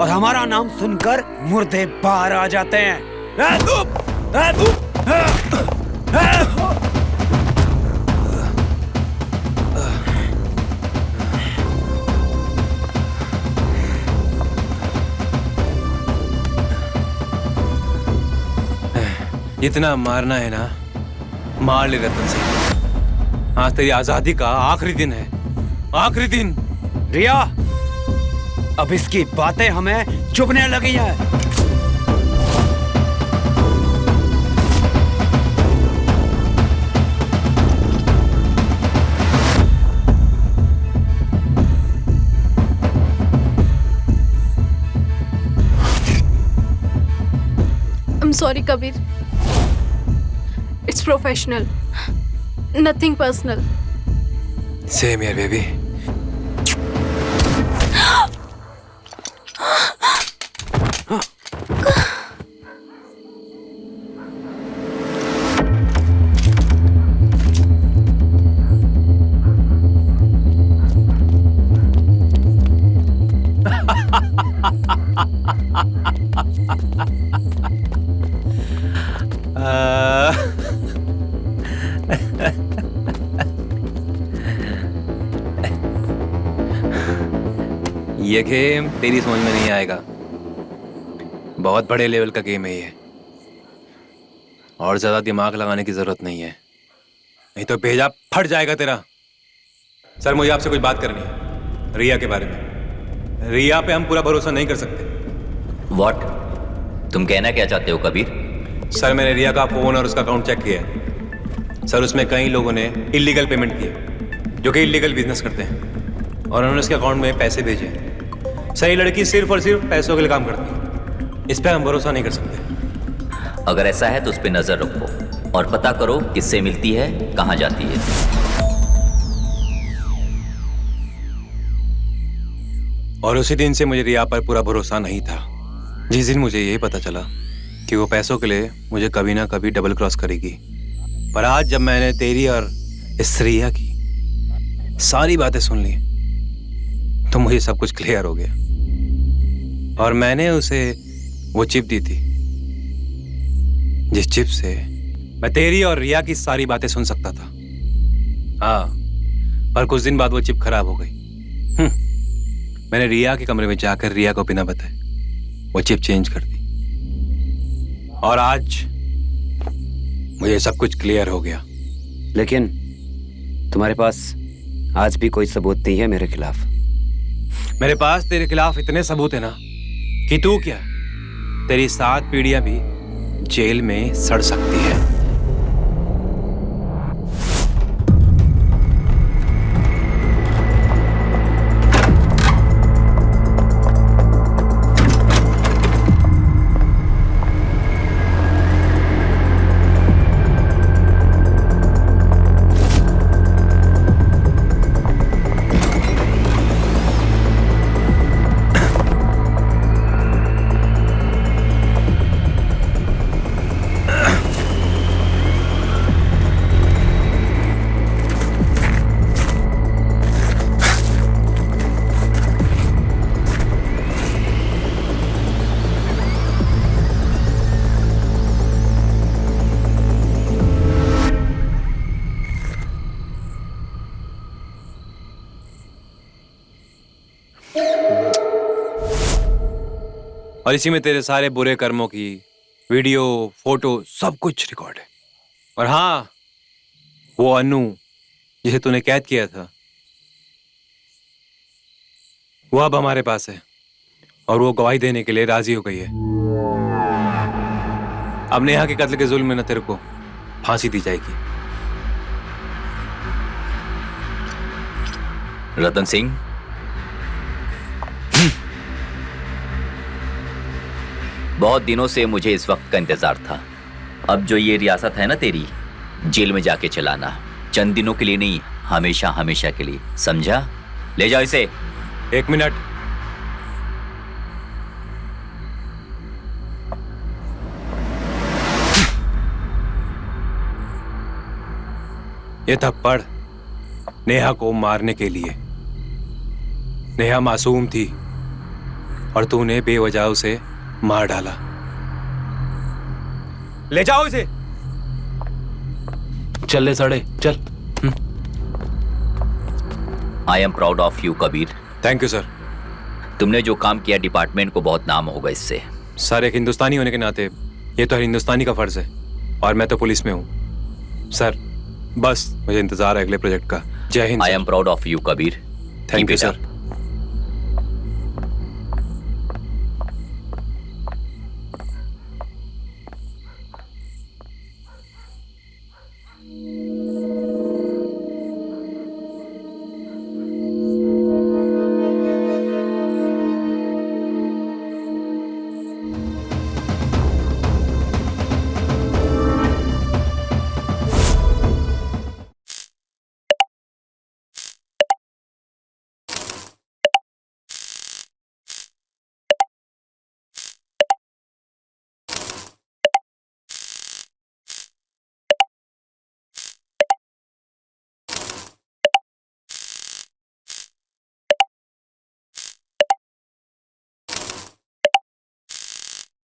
और हमारा नाम सुनकर मुर्दे बाहर आ जाते हैं। इतना मारना है ना, मार ले रतन सिंह। आज तेरी आजादी का आखिरी दिन है, आखिरी दिन। रिया, अब इसकी बातें हमें चुभने लगी हैं। I'm sorry, Kabir. It's professional. Nothing personal. Same here, baby. ये गेम तेरी समझ में नहीं आएगा। बहुत बड़े लेवल का गेम है ये, और ज्यादा दिमाग लगाने की जरूरत नहीं है, नहीं तो भेजा फट जाएगा तेरा। सर, मुझे आपसे कुछ बात करनी है रिया के बारे में। रिया पे हम पूरा भरोसा नहीं कर सकते। व्हाट? तुम कहना क्या चाहते हो कबीर? सर, मैंने रिया का फोन और उसका अकाउंट चेक किया है। सर, उसमें कई लोगों ने इलीगल पेमेंट किए, जो कि इलीगल बिजनेस करते हैं, और उन्होंने उसके अकाउंट में पैसे भेजे। सही लड़की सिर्फ और सिर्फ पैसों के लिए काम करती है, इस पे हम भरोसा नहीं कर सकते। अगर ऐसा है तो उस पर नजर रखो और पता करो किससे मिलती है, कहाँ जाती है। और उसी दिन से मुझे रिया पर पूरा भरोसा नहीं था, जिस दिन मुझे यही पता चला कि वो पैसों के लिए मुझे कभी ना कभी डबल क्रॉस करेगी। पर आज जब मैंने तेरी और इस रिया की सारी बातें सुन ली तो मुझे सब कुछ क्लियर हो गया। और मैंने उसे वो चिप दी थी जिस चिप से मैं तेरी और रिया की सारी बातें सुन सकता था। हाँ, पर कुछ दिन बाद वो चिप खराब हो गई। मैंने रिया के कमरे में जाकर रिया को बिना बताए वो चिप चेंज कर दी, और आज मुझे सब कुछ क्लियर हो गया। लेकिन तुम्हारे पास आज भी कोई सबूत नहीं है मेरे खिलाफ। मेरे पास तेरे खिलाफ इतने सबूत है ना कि तू क्या, तेरी 7 पीढ़ियां भी जेल में सड़ सकती है। और इसी में तेरे सारे बुरे कर्मों की वीडियो, फोटो सब कुछ रिकॉर्ड है। और हाँ, वो अनु जिसे तूने कैद किया था वो अब हमारे पास है, और वो गवाही देने के लिए राजी हो गई है। अब नेहा के कत्ल के जुल्म में न तेरे को फांसी दी जाएगी। रतन सिंह, बहुत दिनों से मुझे इस वक्त का इंतजार था। अब जो ये रियासत है ना तेरी, जेल में जाके चलाना, चंद दिनों के लिए नहीं, हमेशा हमेशा के लिए, समझा? ले जाओ इसे। 1 मिनट। ये थप्पड़ नेहा को मारने के लिए। नेहा मासूम थी और तूने बेवजह उसे मार डाला। ले जाओ इसे। चल ले सड़े, चल। I am proud of you Kabir. Thank you sir. तुमने जो काम किया डिपार्टमेंट को बहुत नाम होगा इससे। सर, एक हिंदुस्तानी होने के नाते ये तो हर हिंदुस्तानी का फर्ज है, और मैं तो पुलिस में हूँ। सर, बस मुझे इंतजार है अगले प्रोजेक्ट का। जय Hind. I am proud of you Kabir. Thank you sir.